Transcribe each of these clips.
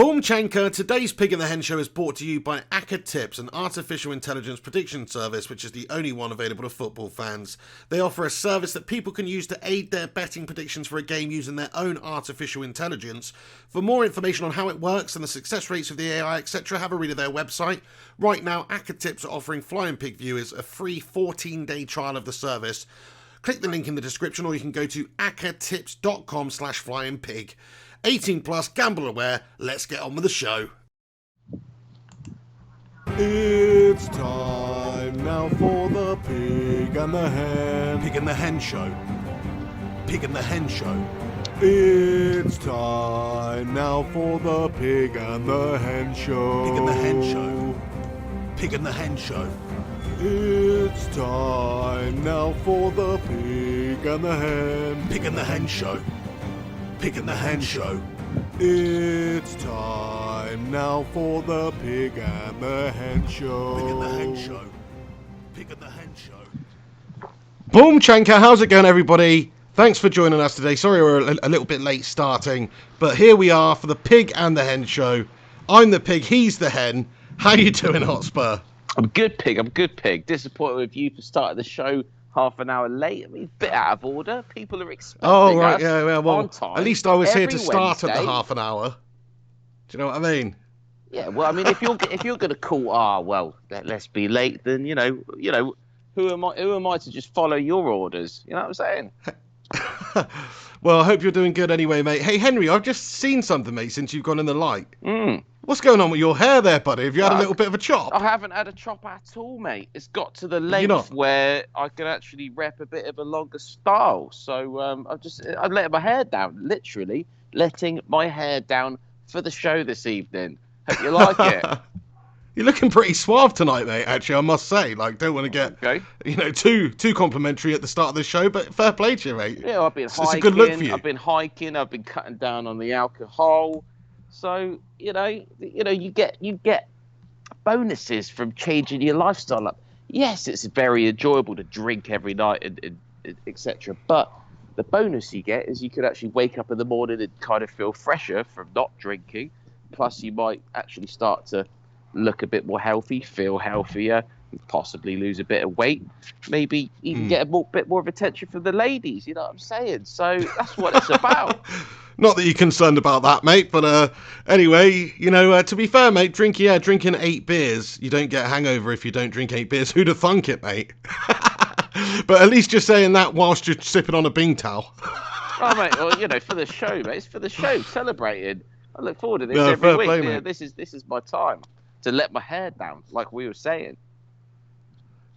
Boomchanka, today's Pig in the Hen show is brought to you by Akka Tips, an artificial intelligence prediction service which is the only one available to football fans. They offer a service that people can use to aid their betting predictions for a game using their own artificial intelligence. For more information on how it works and the success rates of the AI, etc., have a read of their website. Right now, Akka Tips are offering Flying Pig viewers a free 14-day trial of the service. Click the link in the description, or you can go to akkatips.com/flyingpig. 18 plus, gamble aware. Let's get on with the show. It's time now for the Pig and the Hen. Pig and the Hen show. Pig and the Hen show. It's time now for the Pig and the Hen show. Pig and the Hen show. Pig and the Hen show. It's time now for the Pig and the Hen. Pig and the Hen show. Pig and the Hen show. It's time now for the Pig and the Hen show. Pig and the Hen show. Pig and the Hen show. Boomchanka, how's it going, everybody? Thanks for joining us today. Sorry we're a little bit late starting, but here we are for the Pig and the Hen show. I'm the pig, he's the hen. How you doing, Hotspur? I'm good, Pig. Disappointed with you for starting the show half an hour late. I mean, a bit out of order. People are expecting us well, on time. At least I was here to every start at Wednesday. the half an hour. Do you know what I mean? Yeah, well, I mean, if you're going to call, let's be late, then you know, who am I to just follow your orders? You know what I'm saying? Well, I hope you're doing good anyway, mate. Hey, Henry, I've just seen something, mate, since you've gone in the light. What's going on with your hair there, buddy? Have you had a little bit of a chop? I haven't had a chop at all, mate. It's got to the length where I can actually rep a bit of a longer style. So I'm letting my hair down, literally letting my hair down for the show this evening. Hope you like it. You're looking pretty suave tonight, mate, actually, I must say. Like, don't want to get, too complimentary at the start of the show, but fair play to you, mate. Yeah, I've been hiking. It's a good look for you. I've been hiking. I've been cutting down on the alcohol. So, you get bonuses from changing your lifestyle up. Yes, it's very enjoyable to drink every night and etc. But the bonus you get is you could actually wake up in the morning and kind of feel fresher from not drinking. Plus, you might actually start to look a bit more healthy, feel healthier, possibly lose a bit of weight, maybe even get a bit more of attention from the ladies. You know what I'm saying? So that's what it's about. Not that you're concerned about that, mate, but anyway, to be fair, mate, drinking 8 beers, you don't get a hangover if you don't drink 8 beers. Who'd have thunk it, mate? But at least you're saying that whilst you're sipping on a Bing towel. Oh, mate, well, for the show, mate. It's for the show, celebrating. I look forward to this Yeah, every fair week. play, Yeah, mate. this is my time to let my hair down, like we were saying.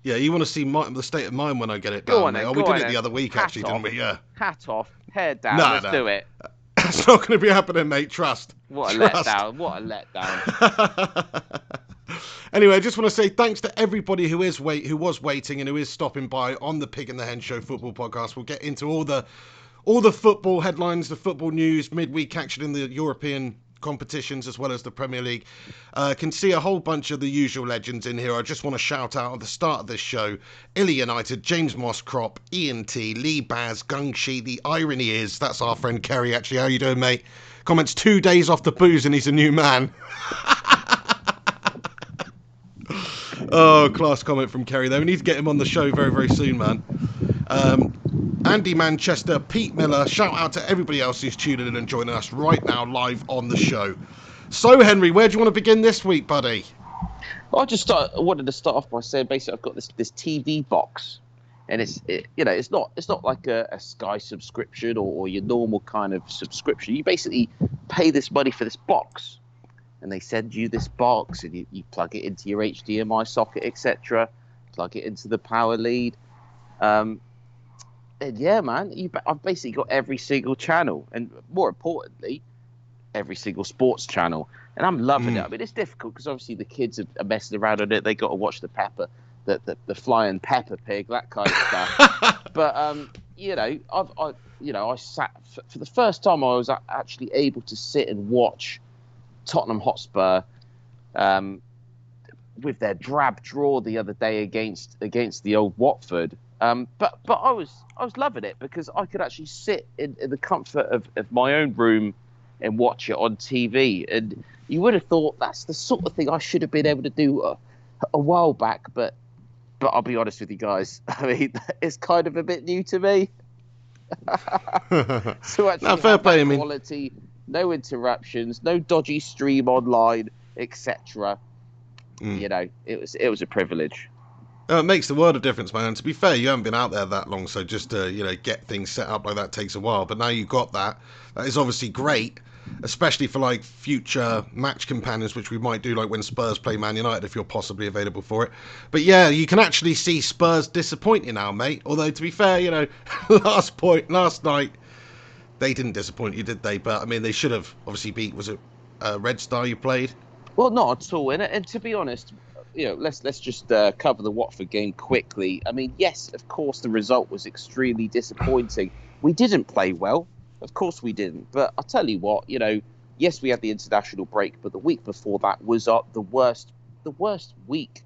Yeah, you want to see the state of mind when I get it Go down, on mate. then, Oh, we go did on it then. the other week, Hat actually, off. didn't we? Yeah. Hat off, hair down, Nah, let's do it. That's not going to be happening, mate. Trust. What a Trust. letdown. Anyway, I just want to say thanks to everybody who was waiting and who is stopping by on the Pig and the Hen Show football podcast. We'll get into all the football headlines, the football news, midweek action in the European competitions as well as the Premier League. Can see a whole bunch of the usual legends in here. I just want to shout out at the start of this show: Illy United, James Mosscrop, Ian T, Lee Baz, Gungshi. The irony is that's our friend Kerry. Actually, how you doing, mate? Comments 2 days off the booze and he's a new man. Oh, class comment from Kerry there. We need to get him on the show very, very soon, man. Andy Manchester, Pete Miller, shout out to everybody else who's tuning in and joining us right now live on the show. So, Henry, where do you want to begin this week, buddy? I wanted to start off by saying basically I've got this TV box, and it's not like a Sky subscription or your normal kind of subscription. You basically pay this money for this box, and they send you this box, and you plug it into your HDMI socket, etc. Plug it into the power lead. And yeah, man, I've basically got every single channel, and more importantly, every single sports channel, and I'm loving it. I mean, it's difficult because obviously the kids are messing around on it. They got to watch the flying Peppa Pig, that kind of stuff. But I sat for the first time. I was actually able to sit and watch Tottenham Hotspur with their drab draw the other day against the old Watford. But I was loving it because I could actually sit in the comfort of my own room and watch it on TV. And you would have thought that's the sort of thing I should have been able to do a while back. But I'll be honest with you guys. I mean, it's kind of a bit new to me. So actually, No, fair play. I mean, quality, no interruptions, no dodgy stream online, etc. You know, it was a privilege. It makes the world of difference, man. And to be fair, you haven't been out there that long, so just to get things set up like that takes a while. But now you've got that. That is obviously great, especially for like future match companions, which we might do like when Spurs play Man United if you're possibly available for it. But yeah, you can actually see Spurs disappoint you now, mate. Although to be fair, last night they didn't disappoint you, did they? But I mean, they should have obviously beat. Was it Red Star you played? Well, not at all. And to be honest, let's just cover the Watford game quickly. I mean, yes, of course, the result was extremely disappointing. We didn't play well. Of course we didn't. But I'll tell you what, yes, we had the international break, but the week before that was the worst week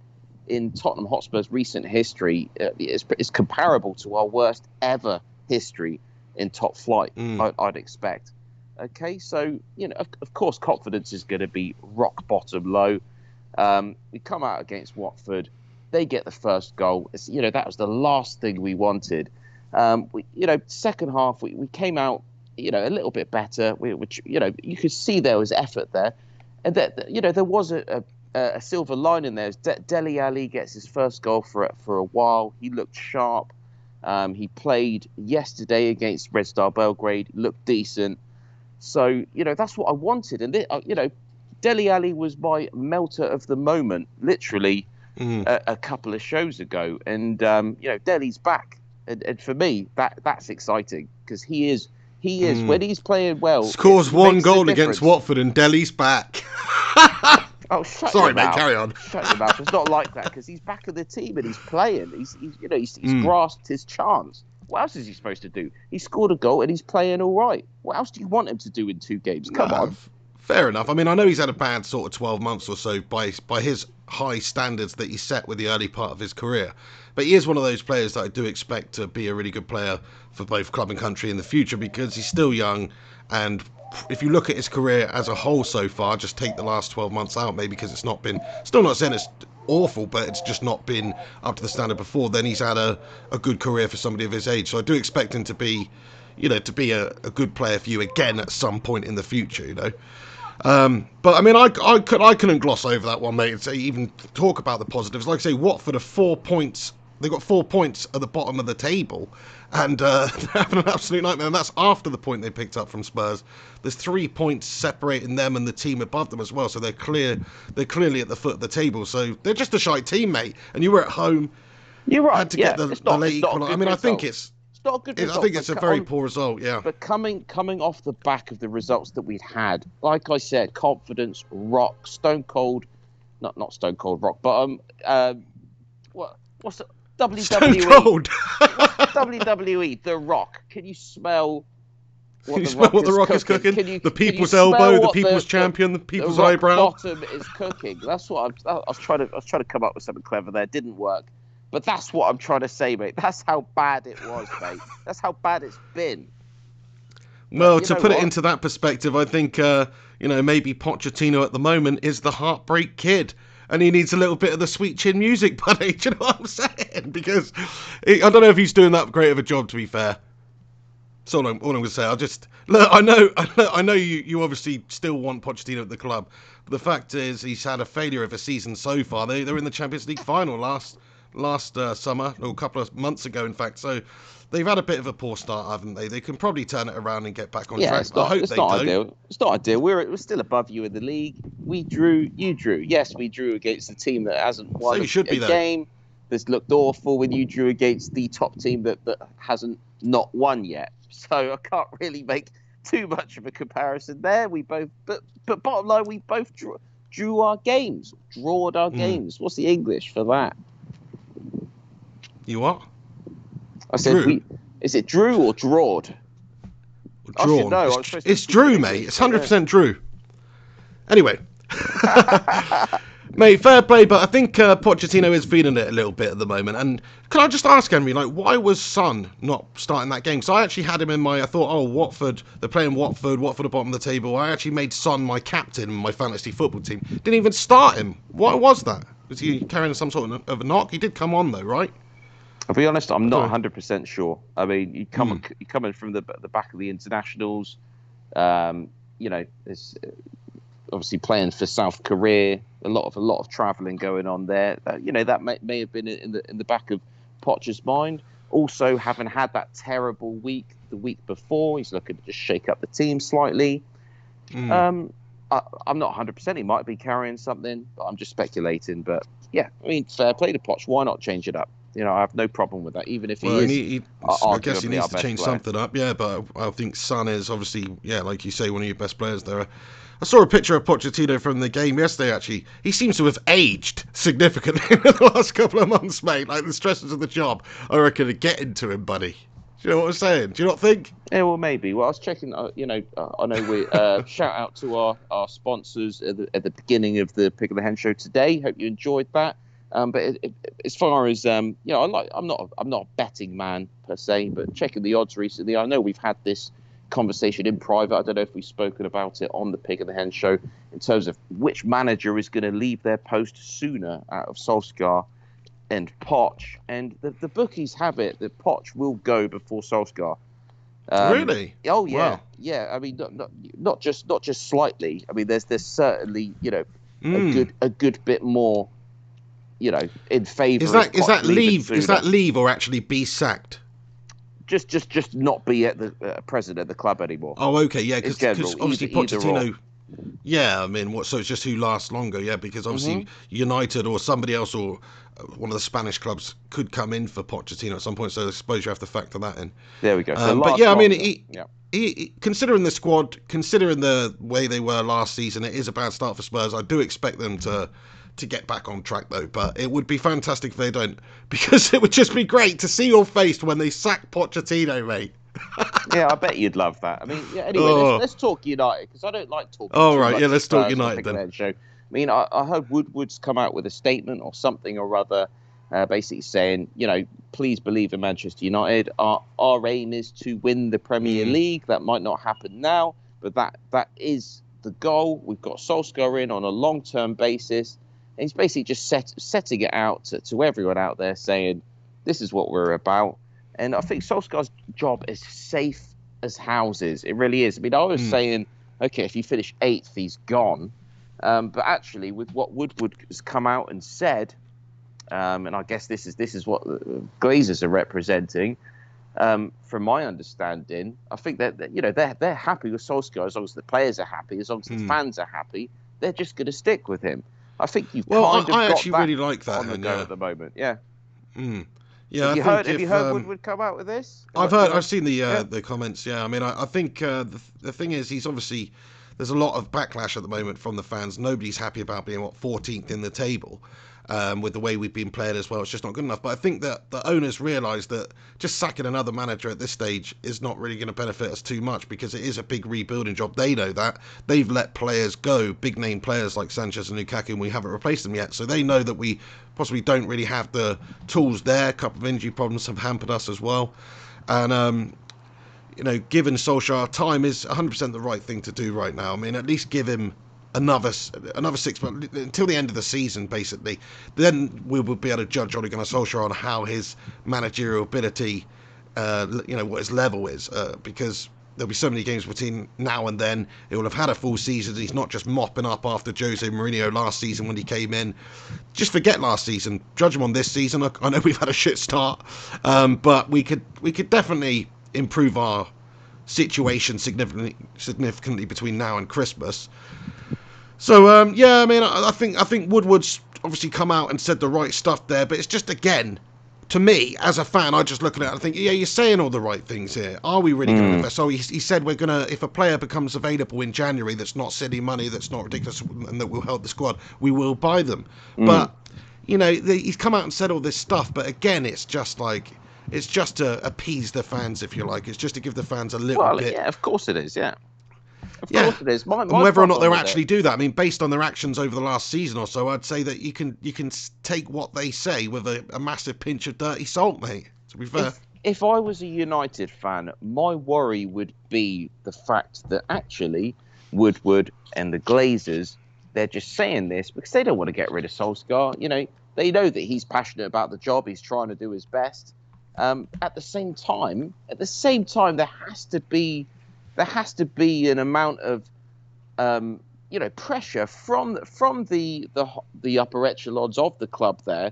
in Tottenham Hotspur's recent history. It's comparable to our worst ever history in top flight, I'd expect. Okay, so, of course, confidence is going to be rock bottom low. We come out against Watford. They get the first goal. That was the last thing we wanted. Second half, we came out, a little bit better, which, you could see there was effort there. And that, there was a silver lining there. Dele Alli gets his first goal for a while. He looked sharp. He played yesterday against Red Star Belgrade, looked decent. So, that's what I wanted. And, Dele Alli was my melter of the moment, literally a couple of shows ago. And, Dele's back. And for me, that's exciting because he is when he's playing well. Scores one goal against Watford and Dele's back. Oh, shut Sorry, your mate, mouth. carry on. Shut your mouth. It's not like that because he's back in the team and he's playing. He's grasped his chance. What else is he supposed to do? He scored a goal and he's playing all right. What else do you want him to do in 2 games? Come on. Fair enough. I mean, I know he's had a bad sort of 12 months or so by his high standards that he set with the early part of his career. But he is one of those players that I do expect to be a really good player for both club and country in the future because he's still young. And if you look at his career as a whole so far, just take the last 12 months out, maybe because it's not been, still not saying it's awful, but it's just not been up to the standard before, then he's had a good career for somebody of his age. So I do expect him to be, a good player for you again at some point in the future, But I mean, I couldn't gloss over that one, mate, and say even talk about the positives. Like I say, Watford are 4 points. They've got 4 points at the bottom of the table, and they're having an absolute nightmare. And that's after the point they picked up from Spurs. There's 3 points separating them and the team above them as well. So they're clearly at the foot of the table. So they're just a shite team, mate. And you were at home. You're right. Had to get the late equaliser. I mean, I think it's not a good result. I think it's a very poor result, yeah. But coming off the back of the results that we'd had, like I said, confidence, rock, stone cold, not stone cold rock, but what's the WWE? Stone cold. WWE, The Rock. Can you smell what the Rock is cooking? The people's elbow, the people's champion, the people's eyebrow. Bottom is cooking. That's what I was trying to come up with something clever there. Didn't work. But that's what I'm trying to say, mate. That's how bad it was, mate. That's how bad it's been. Well, to put it into that perspective, I think, maybe Pochettino at the moment is the heartbreak kid. And he needs a little bit of the sweet chin music, buddy. Do you know what I'm saying? Because I don't know if he's doing that great of a job, to be fair. That's all I'm going to say. I know you obviously still want Pochettino at the club. But the fact is he's had a failure of a season so far. They're in the Champions League final last summer, or a couple of months ago, in fact. So they've had a bit of a poor start, haven't they? They can probably turn it around and get back on track. It's not ideal. It's not ideal. We're still above you in the league. We drew. You drew. Yes, we drew against a team that hasn't won a game. That's looked awful when you drew against the top team that hasn't not won yet. So I can't really make too much of a comparison there. But bottom line, we both drew our games. Drawed our games. What's the English for that? You what? I said, is it drew or drawed? Drawn. It's Drew, mate. It's 100% Drew. Anyway. Mate, fair play, but I think Pochettino is feeling it a little bit at the moment. And can I just ask, Henry, like, why was Son not starting that game? So I actually had him in I thought, oh, Watford, they're playing Watford at the bottom of the table. I actually made Son my captain in my fantasy football team. Didn't even start him. Why was that? Was he carrying some sort of a knock? He did come on, though, right? I'll be honest, I'm not 100% sure. I mean, you coming from the back of the internationals, there's obviously playing for South Korea, a lot of travelling going on there. That may have been in the back of Poch's mind. Also, having had that terrible week the week before, he's looking to just shake up the team slightly. I'm not 100%. He might be carrying something, but I'm just speculating. But yeah, I mean, fair play to Poch. Why not change it up? I have no problem with that, even if he is. I guess he needs to change something up, yeah. But I think Son is obviously, like you say, one of your best players there. I saw a picture of Pochettino from the game yesterday, actually. He seems to have aged significantly in the last couple of months, mate. Like, the stresses of the job, I reckon, are getting to him, buddy. Do you know what I'm saying? Do you not think? Yeah, well, maybe. Well, I was checking, I know we shout out to our sponsors at the beginning of the Pig of the Hen show today. Hope you enjoyed that. But as far as I'm not a betting man per se, but checking the odds recently, I know we've had this conversation in private. I don't know if we've spoken about it on the Pig of the Hen show in terms of which manager is going to leave their post sooner out of Solskjaer and Poch. And the bookies have it that Poch will go before Solskjaer. Really? Oh yeah, wow. Yeah. I mean, not just slightly. I mean, there's certainly a good bit more. In favour. Is that leave? Is that leave or actually be sacked? Just not be at the president of the club anymore. Oh, okay, yeah, because obviously Pochettino. Or... Yeah, I mean, so it's just who lasts longer, yeah, because obviously United or somebody else or one of the Spanish clubs could come in for Pochettino at some point. So I suppose you have to factor that in. There we go. But yeah, I mean, he considering the squad, considering the way they were last season, it is a bad start for Spurs. I do expect them to get back on track, though, but it would be fantastic if they don't, because it would just be great to see your face when they sack Pochettino, mate. Yeah, I bet you'd love that. I mean, yeah. Anyway, let's talk United, because I don't like talking. Oh, right, yeah, let's talk United then. Show. I mean, I heard Woodward's come out with a statement or something or other, basically saying, please believe in Manchester United. Our aim is to win the Premier League. That might not happen now, but that is the goal. We've got Solskjaer in on a long-term basis. And he's basically just setting it out to everyone out there, saying, this is what we're about. And I think Solskjaer's job is safe as houses. It really is. I mean, I was saying, okay, if you finish 8th, he's gone. But actually, with what Woodward has come out and said, and I guess this is what the Glazers are representing, from my understanding, I think that they're happy with Solskjaer as long as the players are happy, as long as the fans are happy. They're just going to stick with him. I think you've I actually really like that on the go at the moment. Yeah. Yeah. Have you heard Woodward come out with this? I've seen the comments. Yeah. I mean, I think the thing is, he's obviously, there's a lot of backlash at the moment from the fans. Nobody's happy about being 14th in the table. With the way we've been played as well, it's just not good enough. But I think that the owners realise that just sacking another manager at this stage is not really going to benefit us too much, because it is a big rebuilding job. They know that. They've let players go, big name players like Sanchez and Lukaku, and we haven't replaced them yet. So they know that we possibly don't really have the tools there. A couple of injury problems have hampered us as well. And, given Solskjaer, time is 100% the right thing to do right now. I mean, at least give him another 6 months until the end of the season, basically. Then we will be able to judge Ole Gunnar Solskjaer on how his managerial ability, what his level is, because there'll be so many games between now and then. He will have had a full season. He's not just mopping up after Jose Mourinho last season when he came in. Just forget last season. Judge him on this season. I know we've had a shit start, but we could definitely improve our situation significantly between now and Christmas. So I mean, I think Woodward's obviously come out and said the right stuff there, but it's just, again, to me as a fan, I just look at it and think, yeah, you're saying all the right things here. Are we really going to invest? So he said we're going to, if a player becomes available in January that's not silly money, that's not ridiculous, and that will help the squad, we will buy them. But he's come out and said all this stuff, but again, it's just to appease the fans, if you like. It's just to give the fans a little bit. Yeah, of course it is. Yeah. Of Yeah, course it is. My and whether or not problem they'll with actually it, do that, I mean, based on their actions over the last season or so, I'd say that you can take what they say with a massive pinch of dirty salt, mate. To be fair. if I was a United fan, my worry would be the fact that actually Woodward and the Glazers, they're just saying this because they don't want to get rid of Solskjaer. You know, they know that he's passionate about the job. He's trying to do his best. At the same time, there has to be an amount of pressure from the upper echelons of the club there,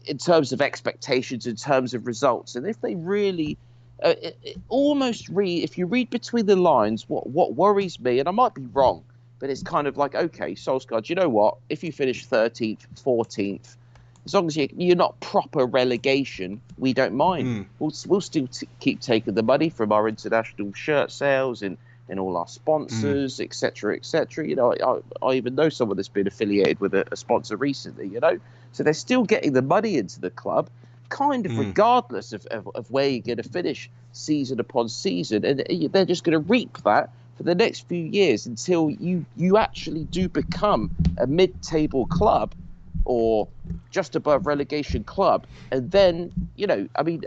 in terms of expectations, in terms of results. And if they really, if you read between the lines, what worries me, and I might be wrong, but it's kind of like, okay, Solskjaer, do you know what? If you finish 13th, 14th, as long as you're not proper relegation, we don't mind. We'll still keep taking the money from our international shirt sales and all our sponsors, etc., etc. You know, I even know someone that's been affiliated with a sponsor recently, you know. So they're still getting the money into the club, kind of regardless of where you're going to finish season upon season. And they're just going to reap that for the next few years until you actually do become a mid-table club or just above relegation club. And then, you know, I mean,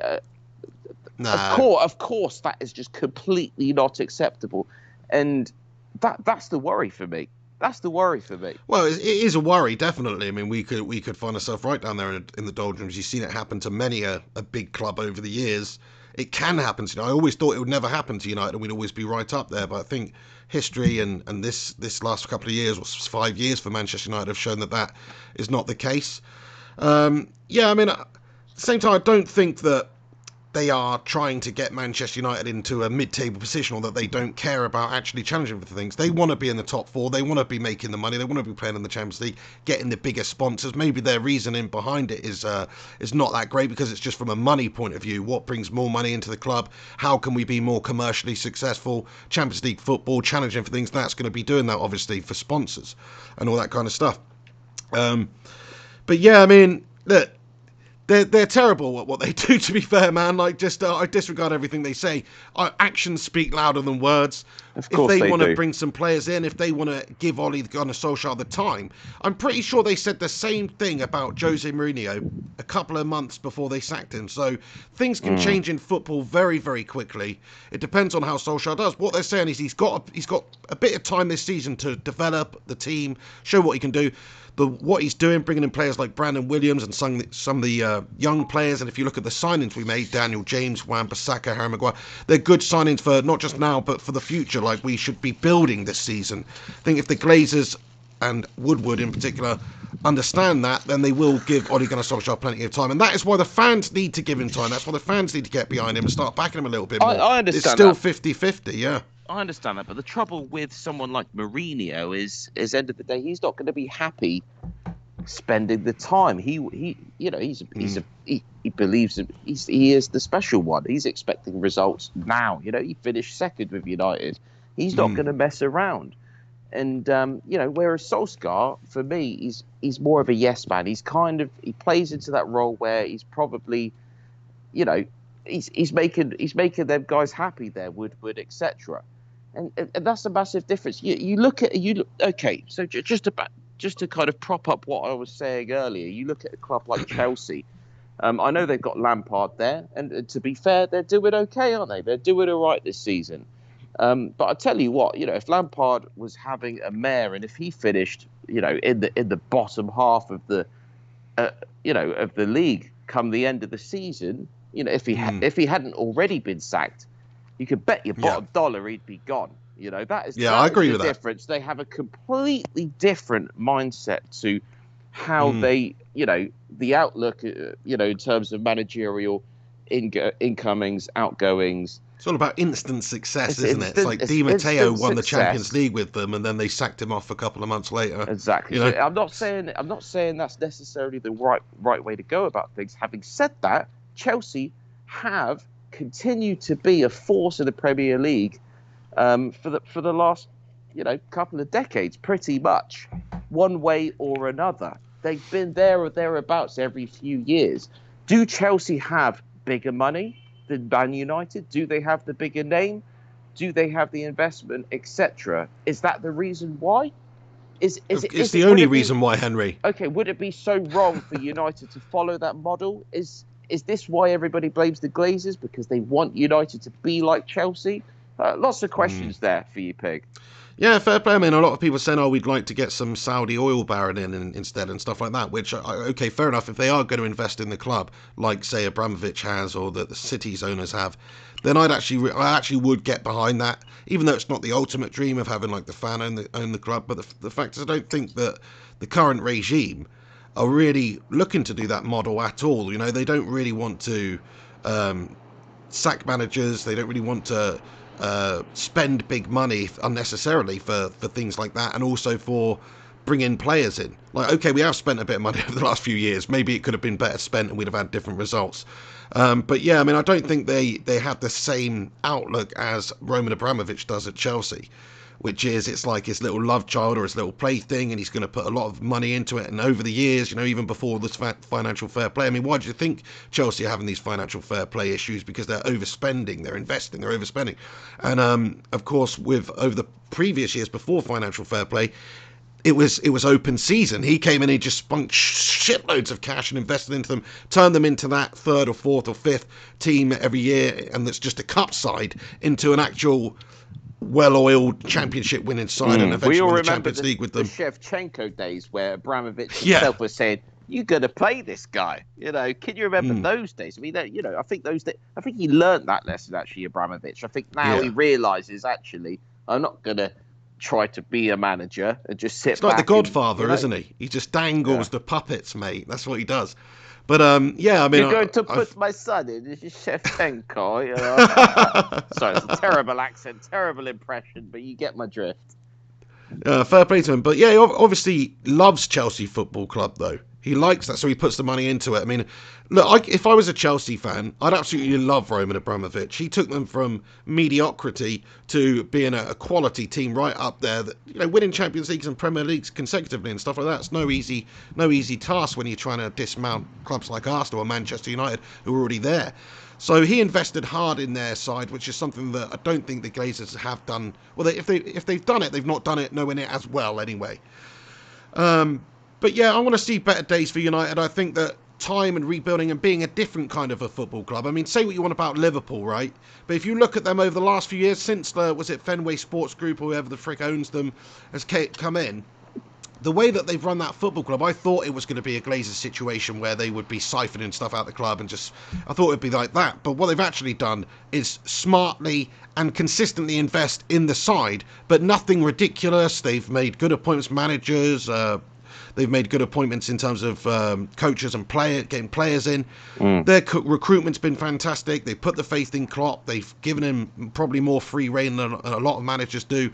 of course, that is just completely not acceptable. And that's the worry for me. That's the worry for me. Well, it is a worry, definitely. I mean, we could find ourselves right down there in the doldrums. You've seen it happen to many a big club over the years. It can happen to United. I always thought it would never happen to United and we'd always be right up there. But I think history and this last couple of years, or 5 years for Manchester United, have shown that is not the case. Yeah, I mean, at the same time, I don't think that they are trying to get Manchester United into a mid-table position, or that they don't care about actually challenging for things. They want to be in the top four. They want to be making the money. They want to be playing in the Champions League, getting the bigger sponsors. Maybe their reasoning behind it is not that great because it's just from a money point of view. What brings more money into the club? How can we be more commercially successful? Champions League football, challenging for things. That's going to be doing that, obviously, for sponsors and all that kind of stuff. But yeah, I mean, look, they're terrible at what they do, to be fair, man. Like, just I disregard everything they say. Actions speak louder than words. Of course if they want to do. bring some players in, if they want to give Ole Gunnar Solskjaer the time, I'm pretty sure they said the same thing about Jose Mourinho a couple of months before they sacked him. So things can change in football very, very quickly. It depends on how Solskjaer does. What they're saying is he's got a bit of time this season to develop the team, show what he can do. What he's doing, bringing in players like Brandon Williams and some of the young players. And if you look at the signings we made, Daniel James, Wan-Bissaka, Harry Maguire, they're good signings for not just now, but for the future. Like, we should be building this season. I think if the Glazers and Woodward in particular understand that, then they will give Ole Gunnar Solskjaer plenty of time. And that is why the fans need to give him time. That's why the fans need to get behind him and start backing him a little bit more. I understand. It's still 50-50, yeah. I understand that, but the trouble with someone like Mourinho is end of the day, he's not going to be happy spending the time. He believes he is the special one. He's expecting results now. You know, he finished second with United. He's not going to mess around. And whereas Solskjaer, for me, he's more of a yes man. He plays into that role where he's probably, he's making them guys happy there, Woodward, etc. And that's a massive difference. Okay, so just to kind of prop up what I was saying earlier, you look at a club like Chelsea. I know they've got Lampard there, and to be fair, they're doing okay, aren't they? They're doing all right this season. But I tell you what, if Lampard was having a mare, and if he finished, in the bottom half of the, of the league come the end of the season, if he hadn't already been sacked, you could bet your bottom dollar he'd be gone. I agree with that. Difference. They have a completely different mindset to how they, the outlook, in terms of managerial incomings, outgoings. It's all about instant success, isn't it? It's like Di Matteo won the Champions League with them, and then they sacked him off a couple of months later. Exactly. So I'm not saying that's necessarily the right way to go about things. Having said that, Chelsea have continued to be a force in the Premier League for the last couple of decades, pretty much, one way or another. They've been there or thereabouts every few years. Do Chelsea have bigger money than Man United? Do they have the bigger name? Do they have the investment, etc.? Is that the reason why? It's the only reason why, Henry. Okay, would it be so wrong for United to follow that model? Is this why everybody blames the Glazers? Because they want United to be like Chelsea? Lots of questions there for you, Pig. Yeah, fair play. I mean, a lot of people saying, "Oh, we'd like to get some Saudi oil baron in instead and stuff like that." Which, okay, fair enough. If they are going to invest in the club, like say Abramovich has or that the City's owners have, then I actually would get behind that. Even though it's not the ultimate dream of having like the fan own the club, but the fact is, I don't think that the current regime are really looking to do that model at all. You know, they don't really want to sack managers. They don't really want to spend big money unnecessarily for things like that, and also for bringing players in. Like, okay, we have spent a bit of money over the last few years. Maybe it could have been better spent and we'd have had different results. But yeah, I mean, I don't think they have the same outlook as Roman Abramovich does at Chelsea, which is it's like his little love child or his little plaything, and he's going to put a lot of money into it. And over the years, you know, even before this financial fair play, I mean, why do you think Chelsea are having these financial fair play issues? Because they're overspending, they're investing, they're overspending. And of course, with over the previous years before financial fair play, it was open season. He came in, he just spunked shitloads of cash and invested into them, turned them into that third or fourth or fifth team every year, and that's just a cup side into an actual well-oiled championship winning side, and eventually won the Champions League with them. The Shevchenko days where Abramovich himself was saying, "You got to play this guy." You know, can you remember those days? I mean, you know, I think those days, I think he learned that lesson actually, Abramovich. I think now he realizes actually, I'm not gonna try to be a manager and just sit back. It's like the Godfather, isn't he? He just dangles the puppets, mate. That's what he does. But yeah, I mean, you're going to put my son in. This is Shevchenko. You know? Sorry, it's a terrible accent, terrible impression, but you get my drift. Fair play to him. But yeah, he obviously loves Chelsea Football Club, though. He likes that, so he puts the money into it. I mean, look, if I was a Chelsea fan, I'd absolutely love Roman Abramovich. He took them from mediocrity to being a quality team right up there. That, you know, winning Champions Leagues and Premier Leagues consecutively and stuff like that. It's no easy task when you're trying to dismount clubs like Arsenal or Manchester United who are already there. So he invested hard in their side, which is something that I don't think the Glazers have done. Well, if they've done it, they've not done it nowhere near as well anyway. But yeah, I want to see better days for United. I think that time and rebuilding and being a different kind of a football club. I mean, say what you want about Liverpool, right? But if you look at them over the last few years, since was it Fenway Sports Group or whoever the frick owns them has come in, the way that they've run that football club, I thought it was going to be a Glazers situation where they would be siphoning stuff out of the club and I thought it'd be like that. But what they've actually done is smartly and consistently invest in the side, but nothing ridiculous. They've made good appointments, managers, they've made good appointments in terms of coaches and getting players in. Their recruitment's been fantastic. They put the faith in Klopp. They've given him probably more free rein than a lot of managers do.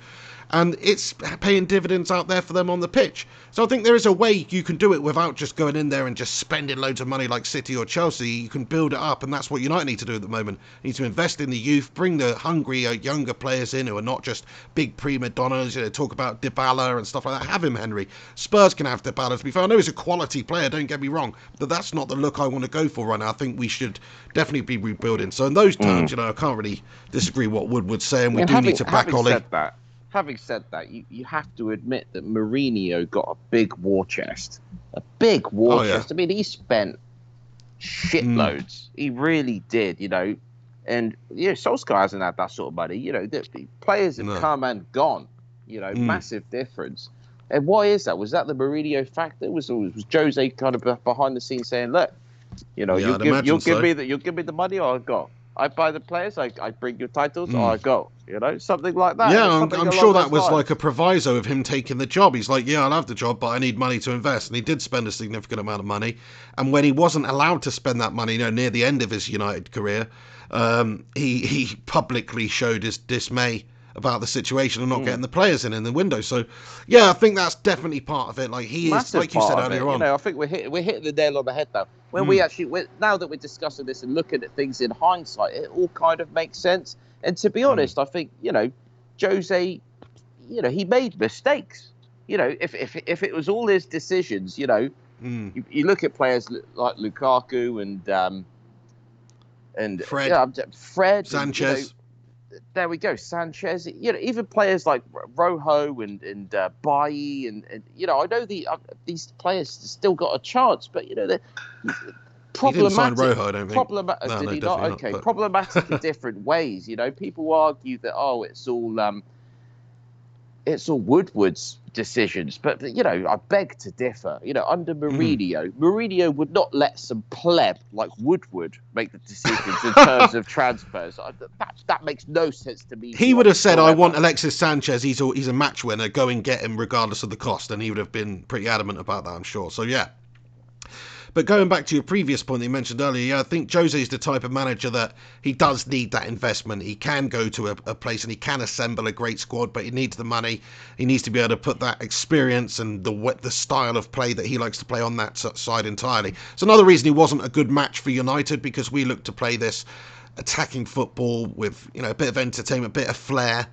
And it's paying dividends out there for them on the pitch. So I think there is a way you can do it without just going in there and just spending loads of money like City or Chelsea. You can build it up, and that's what United need to do at the moment. You need to invest in the youth, bring the hungry, younger players in who are not just big prima donnas. You know, talk about Dybala and stuff like that. Have him, Henry. Spurs can have Dybala, to be fair. I know he's a quality player, don't get me wrong, but that's not the look I want to go for right now. I think we should definitely be rebuilding. So in those terms, you know, I can't really disagree what Wood would say, and we do need to back Ollie. Having said that, you have to admit that Mourinho got a big war chest. A big war chest. I mean, he spent shitloads. He really did, you know. And, you know, Solskjaer hasn't had that sort of money. You know, the players have come and gone. You know, massive difference. And why is that? Was that the Mourinho factor? Was Jose kind of behind the scenes saying, look, you know, you'll give me the money or I go. I buy the players, I bring your titles, or I go. You know, something like that. Yeah, I'm sure that was like a proviso of him taking the job. He's like, yeah, I'll have the job, but I need money to invest. And he did spend a significant amount of money. And when he wasn't allowed to spend that money, you know, near the end of his United career, he publicly showed his dismay about the situation and not getting the players in the window. So, yeah, I think that's definitely part of it. Like he is, like you said earlier on. You know, I think we're hitting the nail on the head now. When now that we're discussing this and looking at things in hindsight, it all kind of makes sense. And to be honest, I think, you know, Jose, you know, he made mistakes. You know, if it was all his decisions, you know, you look at players like Lukaku and Fred, Sanchez. And, you know, there we go. Sanchez, even players like Rojo and Bailly, and I know these players still got a chance, but they're problematic. He didn't sign Rojo, I don't think. Did he not? Okay, not, problematic in different ways. People argue that it's all Woodward's decisions, but I beg to differ. Under Mourinho would not let some pleb like Woodward make the decisions in terms of transfers. That makes no sense to me. He would have said, "I want Alexis Sanchez. He's a match winner. Go and get him regardless of the cost," and he would have been pretty adamant about that, I'm sure. So yeah. But going back to your previous point that you mentioned earlier, I think Jose is the type of manager that he does need that investment. He can go to a place and he can assemble a great squad, but he needs the money. He needs to be able to put that experience and the style of play that he likes to play on that side entirely. It's another reason he wasn't a good match for United, because we look to play this attacking football with a bit of entertainment, a bit of flair.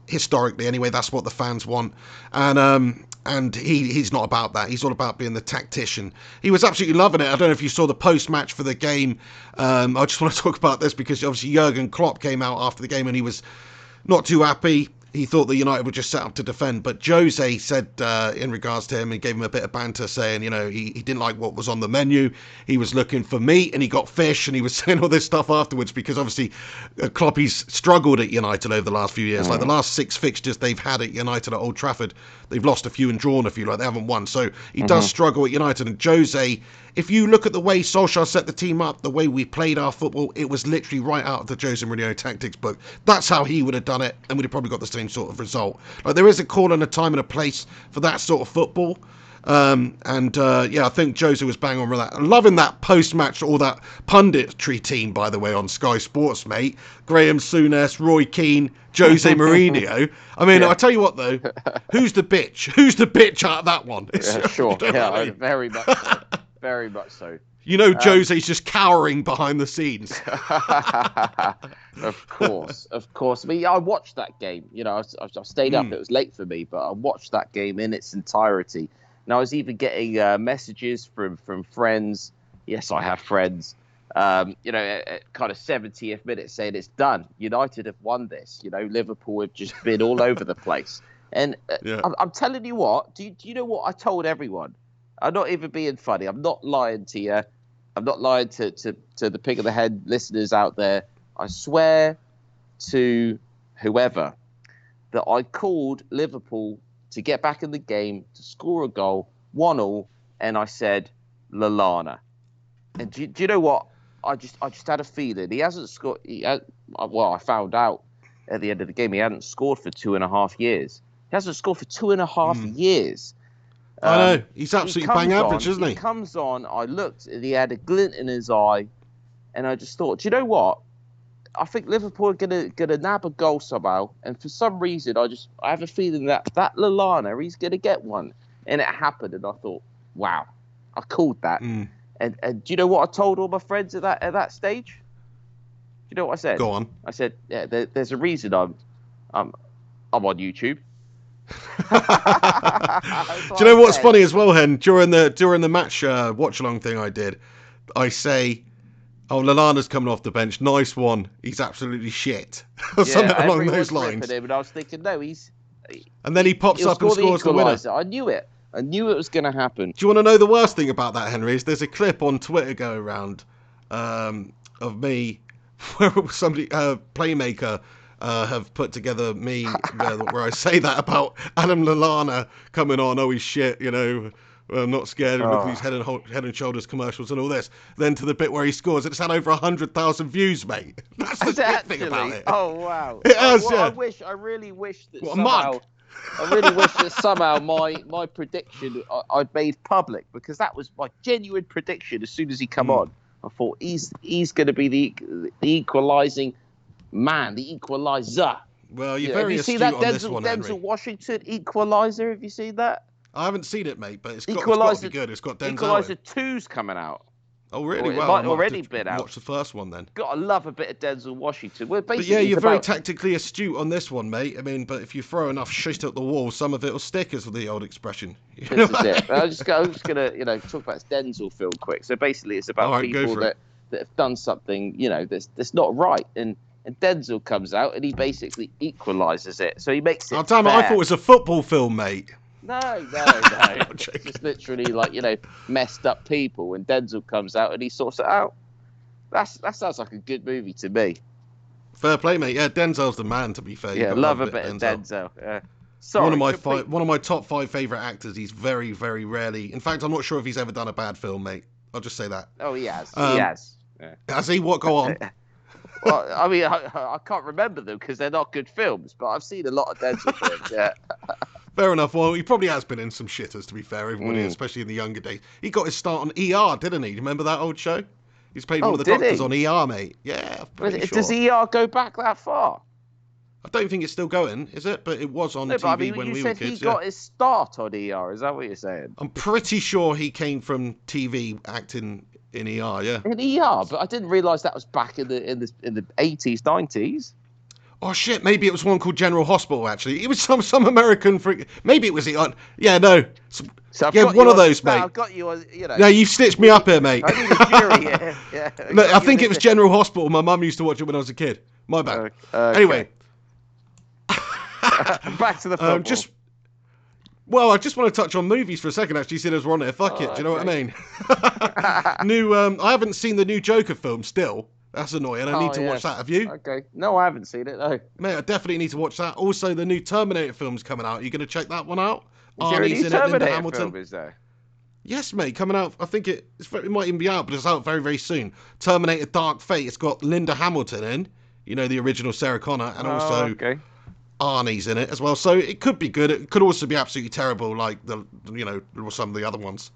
Historically, anyway, that's what the fans want, and he's not about that. He's all about being the tactician. He was absolutely loving it. I don't know if you saw the post-match for the game. I just want to talk about this because obviously Jurgen Klopp came out after the game and he was not too happy. He thought that United would just set up to defend, but Jose said in regards to him, he gave him a bit of banter saying, he didn't like what was on the menu. He was looking for meat and he got fish, and he was saying all this stuff afterwards because obviously Klopp, he's struggled at United over the last few years. Like the last 6 fixtures they've had at United at Old Trafford, they've lost a few and drawn a few, like they haven't won. So he does struggle at United, and Jose, if you look at the way Solskjaer set the team up, the way we played our football, it was literally right out of the Jose Mourinho tactics book. That's how he would have done it, and we'd have probably got the same sort of result. Like there is a call and a time and a place for that sort of football. I think Jose was bang on with that. Loving that post-match, all that punditry team, by the way, on Sky Sports, mate. Graham Souness, Roy Keane, Jose Mourinho. I mean, I tell you what, though, who's the bitch? Who's the bitch out of that one? Yeah, sure. Yeah, very much so. Very much so. Jose's just cowering behind the scenes. Of course. I mean, I watched that game. I stayed up. It was late for me, but I watched that game in its entirety. And I was even getting messages from friends. Yes, I have friends. At kind of 70th minute saying it's done. United have won this. Liverpool have just been all over the place. And I'm telling you what. Do you know what I told everyone? I'm not even being funny. I'm not lying to you. I'm not lying to the pig of the head listeners out there. I swear to whoever that I called Liverpool to get back in the game, to score a goal, 1-1, and I said Lallana. And do you know what? I just had a feeling he hasn't scored. I found out at the end of the game he hadn't scored for 2.5 years. He hasn't scored for 2.5 years. I know. He's absolutely bang average, isn't he? He comes on, I looked, and he had a glint in his eye, and I just thought, do you know what? I think Liverpool are gonna nab a goal somehow, and for some reason, I have a feeling that Lallana, he's gonna get one, and it happened, and I thought, wow, I called that. And do you know what I told all my friends at that stage? Do you know what I said? Go on. I said, yeah, there's a reason I'm on YouTube. Do you know what's funny as well, Hen? During the match watch along thing I did, I say, "Oh, Lallana's coming off the bench. Nice one. He's absolutely shit." Or something along those lines. Him, and I was thinking, no, and then he pops up and scores the winner. I knew it. I knew it was going to happen. Do you want to know the worst thing about that, Henry? Is there's a clip on Twitter go around of me where somebody Playmaker. Have put together me where I say that about Adam Lallana coming on. Oh, he's shit, I'm not scared of these head and shoulders commercials and all this. Then to the bit where he scores, it's had over 100,000 views, mate. That's the good thing about it. Oh wow! It has, yeah. I really wish that I really wish that somehow my prediction I'd made public, because that was my genuine prediction. As soon as he come on, I thought he's going to be the equalising man, the equaliser. Well, you're very astute on this one, Henry. Denzel Washington equaliser. Have you seen that? I haven't seen it, mate, but it's got to be good. It's got Denzel. Equaliser 2's coming out. Oh, really? It might already been out. Watch the first one then. Gotta love a bit of Denzel Washington. But yeah, you're very tactically astute on this one, mate. I mean, but if you throw enough shit at the wall, some of it will stick, as the old expression. This is it. I'm just gonna talk about Denzel film quick. So basically, it's about people that have done something that's not right, and and Denzel comes out and he basically equalises it. So he makes it. Oh damn it! I thought it was a football film, mate. No. It's just literally like, messed up people, and Denzel comes out and he sorts it out. That sounds like a good movie to me. Fair play, mate. Yeah, Denzel's the man. To be fair, Yeah, love a bit of Denzel. Sorry, one of my top 5 favourite actors. He's very, very rarely. In fact, I'm not sure if he's ever done a bad film, mate. I'll just say that. Oh, he has. He has. Yeah. Has he? What? Go on. Well, I mean, I can't remember them because they're not good films, but I've seen a lot of Denzel films. Yeah. Fair enough. Well, he probably has been in some shitters, to be fair, everybody, especially in the younger days. He got his start on ER, didn't he? Remember that old show? He's played one of the doctors on ER, mate. Yeah, pretty sure. Does ER go back that far? I don't think it's still going, is it? But it was on TV when we were kids. You said he got his start on ER. Is that what you're saying? I'm pretty sure he came from TV acting in ER, yeah. In ER, but I didn't realise that was back in the 80s, 90s. Oh shit! Maybe it was one called General Hospital. Actually, it was some American freak. Maybe it was ER. Yeah, no. So one of those, mate. I've got you on, No, you've stitched me up here, mate. I need a jury here. Yeah. Look, I think it was General Hospital. My mum used to watch it when I was a kid. My bad. Okay. Anyway. Back to the football. I just want to touch on movies for a second, actually, seeing as we're on it. Fuck it, do you know what I mean? I haven't seen the new Joker film still. That's annoying. I need to watch that. Have you? Okay. No, I haven't seen it, no. Mate, I definitely need to watch that. Also, the new Terminator film's coming out. Are you going to check that one out? Is there a new Terminator film, is there? Yes, mate, coming out. I think it might even be out, but it's out very, very soon. Terminator Dark Fate. It's got Linda Hamilton in, the original Sarah Connor, and also Arnie's in it as well. So it could be good. It could also be absolutely terrible, like some of the other ones.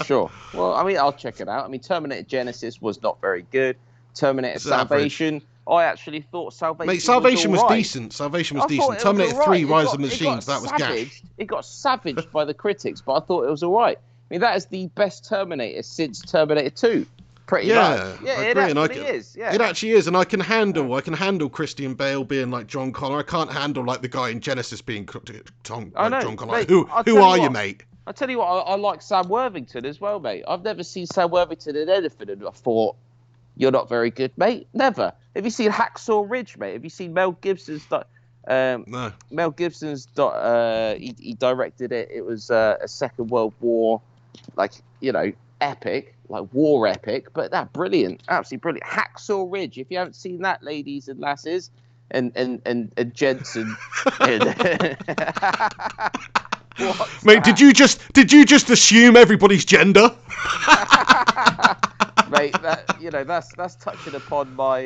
Sure. Well, I mean, I'll check it out. I mean, Terminator Genesis was not very good. Terminator Salvation. I actually thought Salvation was decent. Salvation was decent. Terminator 3 Rise of the Machines, that was gash. It got savaged by the critics, but I thought it was all right. I mean, that is the best Terminator since Terminator 2. Pretty much. Yeah, it actually is. Yeah. It actually is, and I can handle Christian Bale being like John Connor. I can't handle like the guy in Genesis being John Connor. Mate, who are you, mate? I tell you what, I like Sam Worthington as well, mate. I've never seen Sam Worthington in anything, and I thought, you're not very good, mate. Never. Have you seen Hacksaw Ridge, mate? Have you seen Mel Gibson's? No. Mel Gibson's. He directed it. It was a Second World War, epic, like war epic. But that brilliant, absolutely brilliant. Hacksaw Ridge. If you haven't seen that, ladies and lasses, and gents and. Mate, did you just assume everybody's gender? Mate, that's touching upon my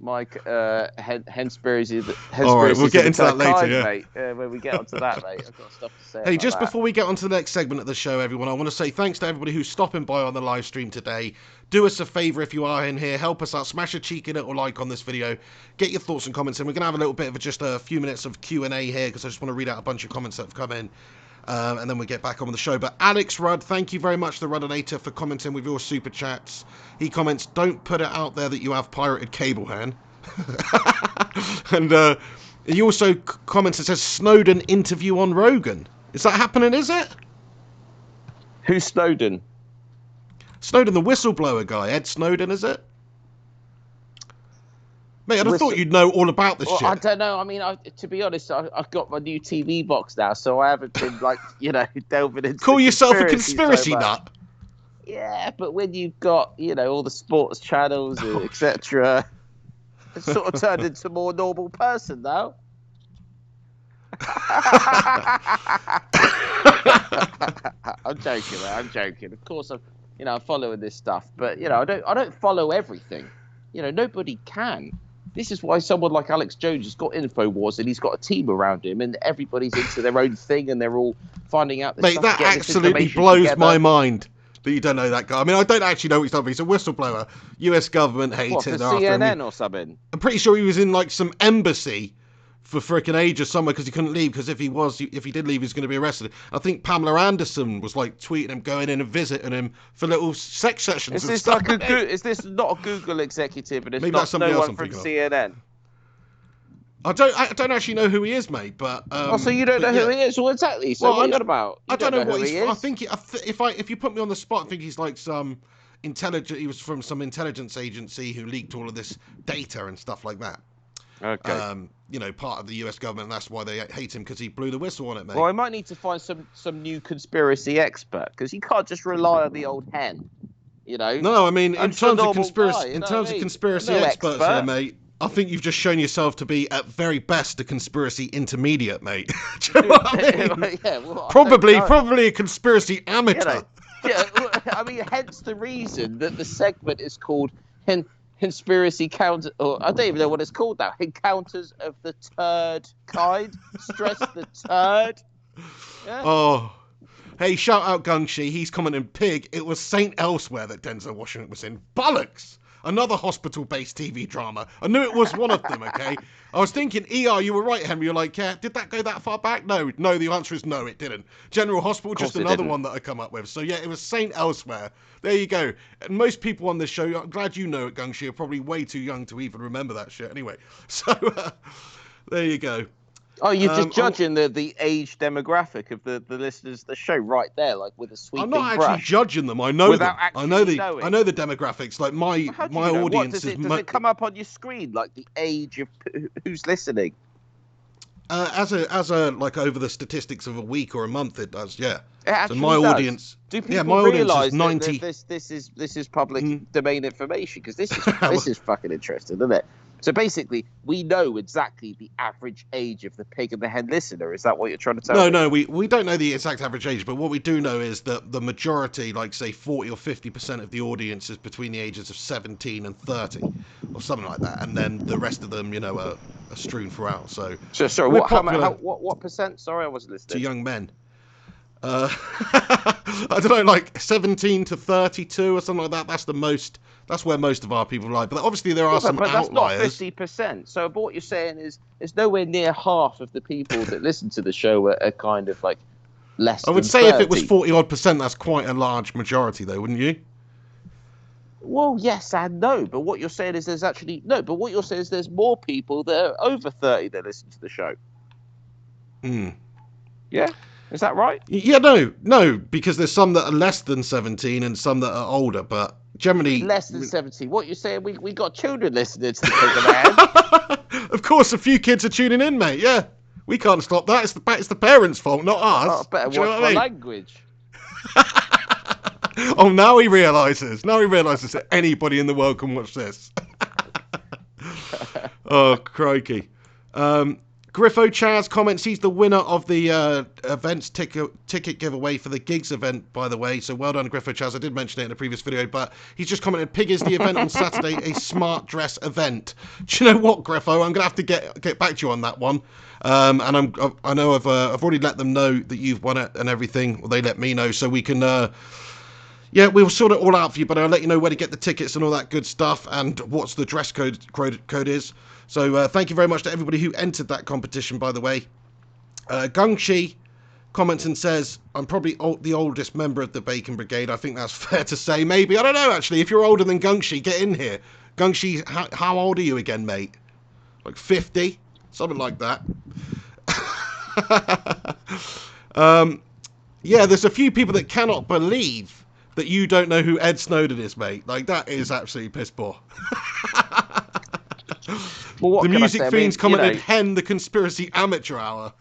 Henspiri's. All right, we'll get into that later, yeah. Mate. When we get onto that, mate, I've got stuff to say. Hey, just before we get on to the next segment of the show, everyone, I want to say thanks to everybody who's stopping by on the live stream today. Do us a favour if you are in here, help us out, smash a cheeky little like on this video, get your thoughts and comments in. We're going to have a little bit of just a few minutes of Q&A here because I just want to read out a bunch of comments that have come in. And then we'll get back on with the show. But Alex Rudd, thank you very much, the Ruddinator, for commenting with your super chats. He comments, don't put it out there that you have pirated cable, Han. And he also comments and says, Snowden interview on Rogan. Is that happening, is it? Who's Snowden? Snowden, the whistleblower guy. Ed Snowden, is it? Mate, I'd have thought you'd know all about this shit. I don't know. I mean, to be honest, I've got my new TV box now, so I haven't been, delving into Call yourself a conspiracy nut? Yeah, but when you've got, all the sports channels, etc., it's sort of turned into a more normal person now. I'm joking, man. I'm joking. Of course, I'm following this stuff, but I don't follow everything. Nobody can. This is why someone like Alex Jones has got InfoWars and he's got a team around him, and everybody's into their own thing, and they're all finding out. Mate, that absolutely blows my mind that you don't know that guy. I mean, I don't actually know what he's done, but he's a whistleblower. US government hated him. For CNN or something? I'm pretty sure he was in some embassy for frickin' ages somewhere because he couldn't leave, because if he did leave, he was going to be arrested. I think Pamela Anderson was tweeting him, going in and visiting him for little sex sessions. Is this is this not a Google executive, and it's not no one from CNN? I don't actually know who he is, mate. But so you don't know who he is? Well, exactly. So what are you about? I don't know what he's. I think if you put me on the spot, I think he's like some He was from some intelligence agency who leaked all of this data and stuff like that. Okay. Part of the US government. And that's why they hate him, because he blew the whistle on it, mate. Well, I might need to find some new conspiracy expert, because you can't just rely on the old hen. No, I mean, in terms of conspiracy, No experts expert. here, mate, I think you've just shown yourself to be, at very best, a conspiracy intermediate, mate. Do you know what I mean? Yeah, well, probably a conspiracy amateur. I mean, hence the reason that the segment is called Conspiracy Counter, or I don't even know what it's called now. Encounters of the Turd Kind. Stress the turd. Yeah. Oh. Hey, shout out Gungshi. He's commenting, pig. It was Saint Elsewhere that Denzel Washington was in. Bollocks! Another hospital-based TV drama. I knew it was one of them, okay? I was thinking, ER, you were right, Henry. You're like, yeah, did that go that far back? No, the answer is no, it didn't. General Hospital, just another one that I come up with. So, yeah, it was Saint Elsewhere. There you go. And most people on this show, I'm glad you know it, Gungshi, are probably way too young to even remember that shit anyway. So, there you go. Oh, you're just judging the age demographic of the listeners of the show right there, like with a sweeping brush. I'm not actually judging them. I know them. I know the demographics. Like my audience is. Does it come up on your screen, like the age of who's listening? As a like over the statistics of a week or a month, it does. Yeah. It actually so my does. audience. Do people realise that this is public domain information? Because this is fucking interesting, isn't it? So basically, we know exactly the average age of the Pig and the Hen listener. Is that what you're trying to tell me? No, we don't know the exact average age, but what we do know is that the majority, like say 40 or 50% of the audience is between the ages of 17 and 30, or something like that, and then the rest of them, are strewn throughout. So sorry, what percent? Sorry, I wasn't listening. To young men. I don't know, like 17 to 32 or something like that. That's the most. That's where most of our people lie. But obviously there are some outliers. But that's not 50%. So what you're saying is nowhere near half of the people that listen to the show are kind of like less. I would say 30. If it was 40 odd percent, that's quite a large majority, though, wouldn't you? Well, yes and no. But what you're saying is there's more people that are over 30 that listen to the show. Yeah. Is that right? Yeah, no, because there's some that are less than 17 and some that are older, but generally less than 17. What you're saying? We got children listening to the Pig and the Hen. Of course, a few kids are tuning in, mate. Yeah, we can't stop that. It's the parents' fault, not ours. Oh, better watch my language. Oh, now he realises that anybody in the world can watch this. Oh, crikey. Griffo Chaz comments he's the winner of the events ticket giveaway for the Gigs event, by the way. So well done, Griffo Chaz. I did mention it in a previous video, but he's just commented, Pig is the event on Saturday, a smart dress event. Do you know what, Griffo? I'm going to have to get back to you on that one. And I know I've already let them know that you've won it and everything. Well, they let me know, so we can... we'll sort it all out for you, but I'll let you know where to get the tickets and all that good stuff and what's the dress code is. So thank you very much to everybody who entered that competition, by the way. Gungshi comments and says, I'm probably the oldest member of the Bacon Brigade. I think that's fair to say. Maybe. I don't know, actually. If you're older than Gungshi, get in here. Gungshi, how old are you again, mate? Like 50? Something like that. There's a few people that cannot believe that you don't know who Ed Snowden is, mate. Like, that is absolutely piss poor. Well, the music fiends commented, Hen, the conspiracy amateur hour.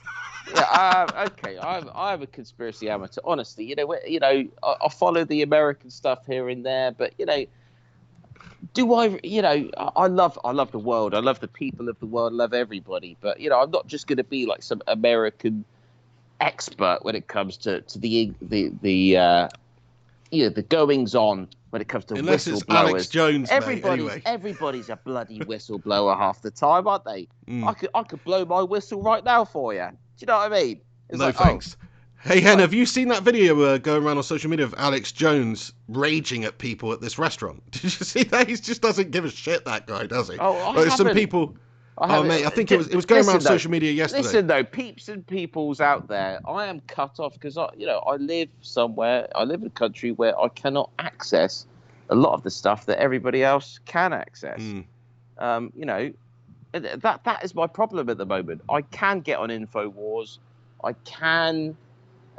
Okay, I'm a conspiracy amateur. Honestly, I follow the American stuff here and there, but do I? I love the world. I love the people of the world. I love everybody, but I'm not just going to be like some American expert when it comes to the goings on. When it comes to unless it's whistleblowers, Alex Jones, everybody's a bloody whistleblower half the time, aren't they? I could blow my whistle right now for you. Do you know what I mean? It's thanks. Hey, Hen, have you seen that video going around on social media of Alex Jones raging at people at this restaurant? Did you see that? He just doesn't give a shit, that guy, does he? Some people... mate, I think it was going around social media yesterday. Listen, though, peeps and peoples out there, I am cut off because, I live somewhere, I live in a country where I cannot access a lot of the stuff that everybody else can access. That is my problem at the moment. I can get on InfoWars. I can,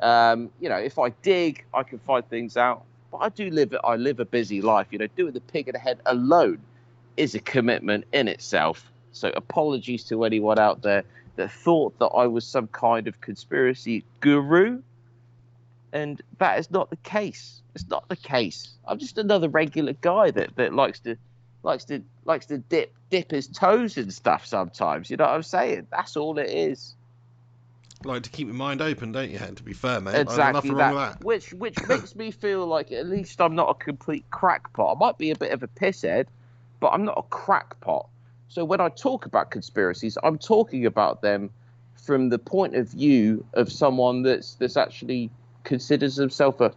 if I dig, I can find things out. but I live a busy life. Doing the pig in the head alone is a commitment in itself. So apologies to anyone out there that thought that I was some kind of conspiracy guru. And that is not the case. It's not the case. I'm just another regular guy that likes to dip his toes in stuff sometimes. You know what I'm saying? That's all it is. Like to keep your mind open, don't you, Hen? To be fair, mate. Exactly Nothing wrong with that. Which makes me feel like at least I'm not a complete crackpot. I might be a bit of a pisshead, but I'm not a crackpot. So when I talk about conspiracies, I'm talking about them from the point of view of someone that's actually considers himself a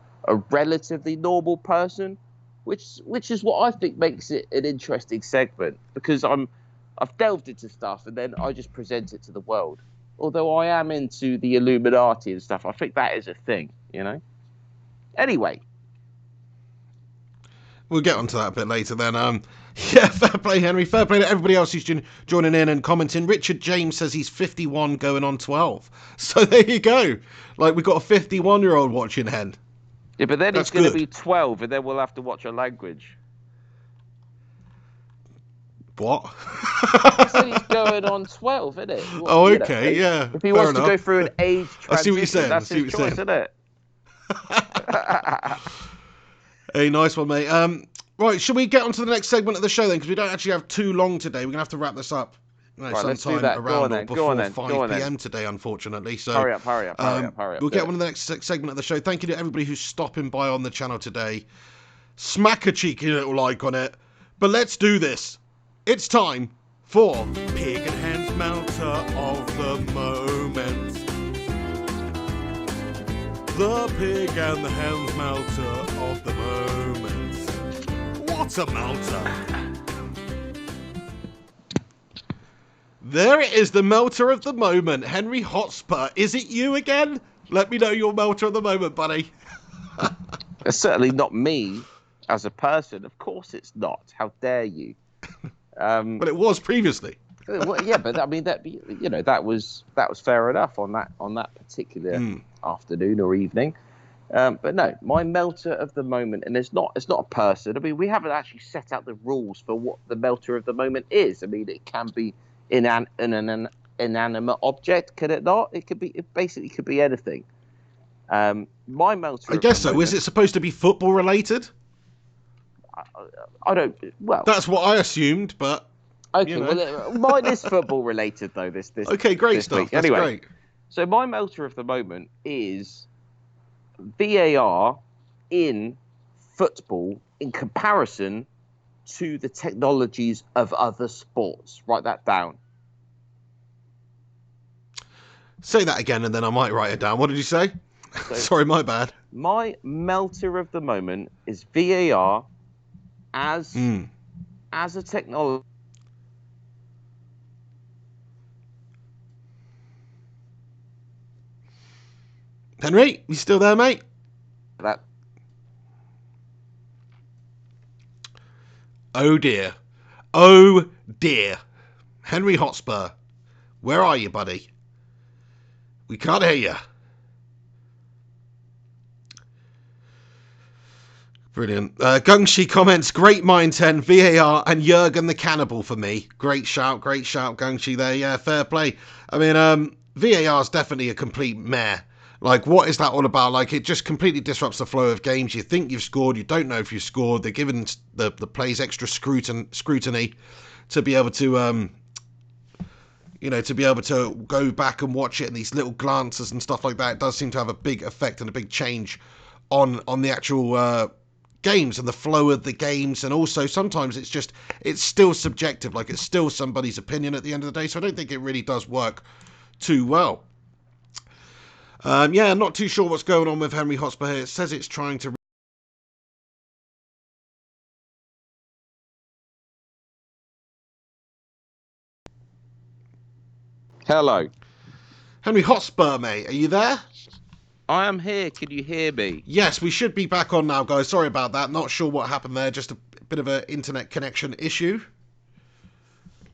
relatively normal person, which is what I think makes it an interesting segment, because I've delved into stuff and then I just present it to the world. Although I am into the Illuminati and stuff, I think that is a thing, Anyway. We'll get onto that a bit later then. Yeah, fair play, Henry. Fair play to everybody else who's joining in and commenting. Richard James says he's 51 going on 12. So there you go. Like, we've got a 51-year-old watching, Hen. Yeah, but then he's going to be 12 and then we'll have to watch a language. What? He said he's going on 12, isn't it? Oh, okay, yeah. If he wants to go through an age transition, I see what you're saying. that's his choice, isn't it? Hey, nice one, mate. Right, should we get on to the next segment of the show then? Because we don't actually have too long today. We're going to have to wrap this up sometime around or before 5 p.m. today, unfortunately. So hurry up. We'll get on to the next segment of the show. Thank you to everybody who's stopping by on the channel today. Smack a cheeky little like on it. But let's do this. It's time for Pig and Hen's melter of the moment. The pig and the hen's melter of the moment. What's a melter? There it is, the melter of the moment. Henry Hotspur, is it you again? Let me know your melter of the moment, buddy. It's certainly not me as a person. Of course it's not. How dare you? But it was previously. Well, yeah, but I mean that was fair enough on that particular afternoon or evening. But no, my melter of the moment, and it's not a person. I mean, we haven't actually set out the rules for what the melter of the moment is. I mean, it can be an inanimate object, can it not? It basically could be anything. My melter. I guess so. Moment, is it supposed to be football related? I don't. Well, that's what I assumed, but. Okay, well, mine is football related though. This okay, great this stuff. Week. That's anyway, great. So my melter of the moment is VAR in football in comparison to the technologies of other sports. Write that down. Say that again, and then I might write it down. What did you say? So, sorry, my bad. My melter of the moment is VAR as a technology. Henry, you still there, mate? That. Oh dear. Oh dear. Henry Hotspur, where are you, buddy? We can't hear you. Brilliant. Gungshi comments, great mind 10, VAR and Jurgen the Cannibal for me. Great shout, Gungshi there. Yeah, fair play. I mean, VAR is definitely a complete meh. Like, what is that all about? Like, it just completely disrupts the flow of games. You think you've scored, you don't know if you've scored. They're giving the players extra scrutiny to be able to, to be able to go back and watch it, and these little glances and stuff like that. It does seem to have a big effect and a big change on the actual games and the flow of the games. And also, sometimes it's still subjective. Like, it's still somebody's opinion at the end of the day. So I don't think it really does work too well. Yeah, not too sure what's going on with Henry Hotspur here. It says it's trying to... Hello. Henry Hotspur, mate, are you there? I am here. Can you hear me? Yes, we should be back on now, guys. Sorry about that. Not sure what happened there. Just a bit of an internet connection issue.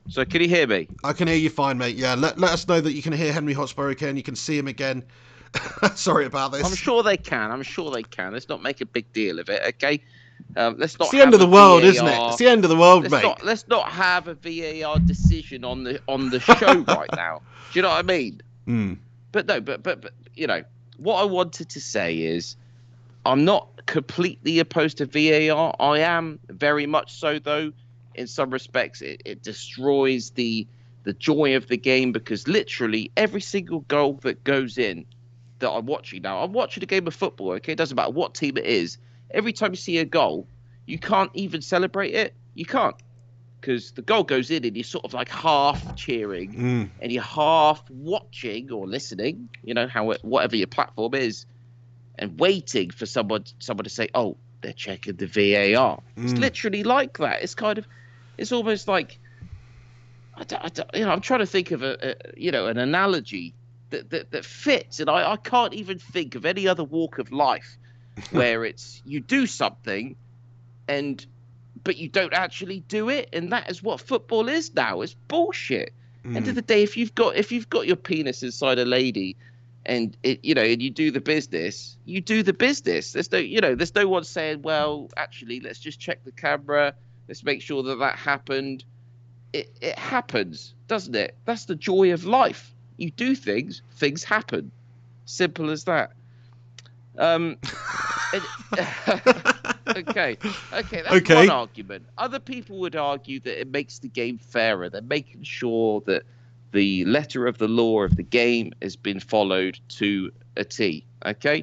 So can you hear me? I can hear you fine, mate. Yeah, let us know that you can hear Henry Hotspur again. You can see him again. Sorry about this. I'm sure they can. Let's not make a big deal of it, okay? Let's not. It's the end of the world, isn't it? It's the end of the world, mate. Let's not have a VAR decision on the show right now. Do you know what I mean? Mm. But no, but you know what I wanted to say is, I'm not completely opposed to VAR. I am very much so, though. In some respects, it destroys the joy of the game, because literally every single goal that goes in that I'm watching now, I'm watching a game of football, okay? It doesn't matter what team it is. Every time you see a goal, you can't even celebrate it. You can't, because the goal goes in and you're sort of like half cheering and you're half watching or listening, you know, whatever your platform is, and waiting for someone to say, oh, they're checking the VAR. It's literally like that. It's kind of, it's almost like, I'm trying to think of an analogy that fits, and I can't even think of any other walk of life where it's you do something but you don't actually do it, and that is what football is now. It's bullshit. End of the day, if you've got your penis inside a lady, and and you do the business, you do the business. There's no one saying, well, actually, let's just check the camera, let's make sure that happened. It happens, doesn't it? That's the joy of life. You do things happen. Simple as that. Okay, that's one argument. Other people would argue that it makes the game fairer. They're making sure that the letter of the law of the game has been followed to a T. Okay.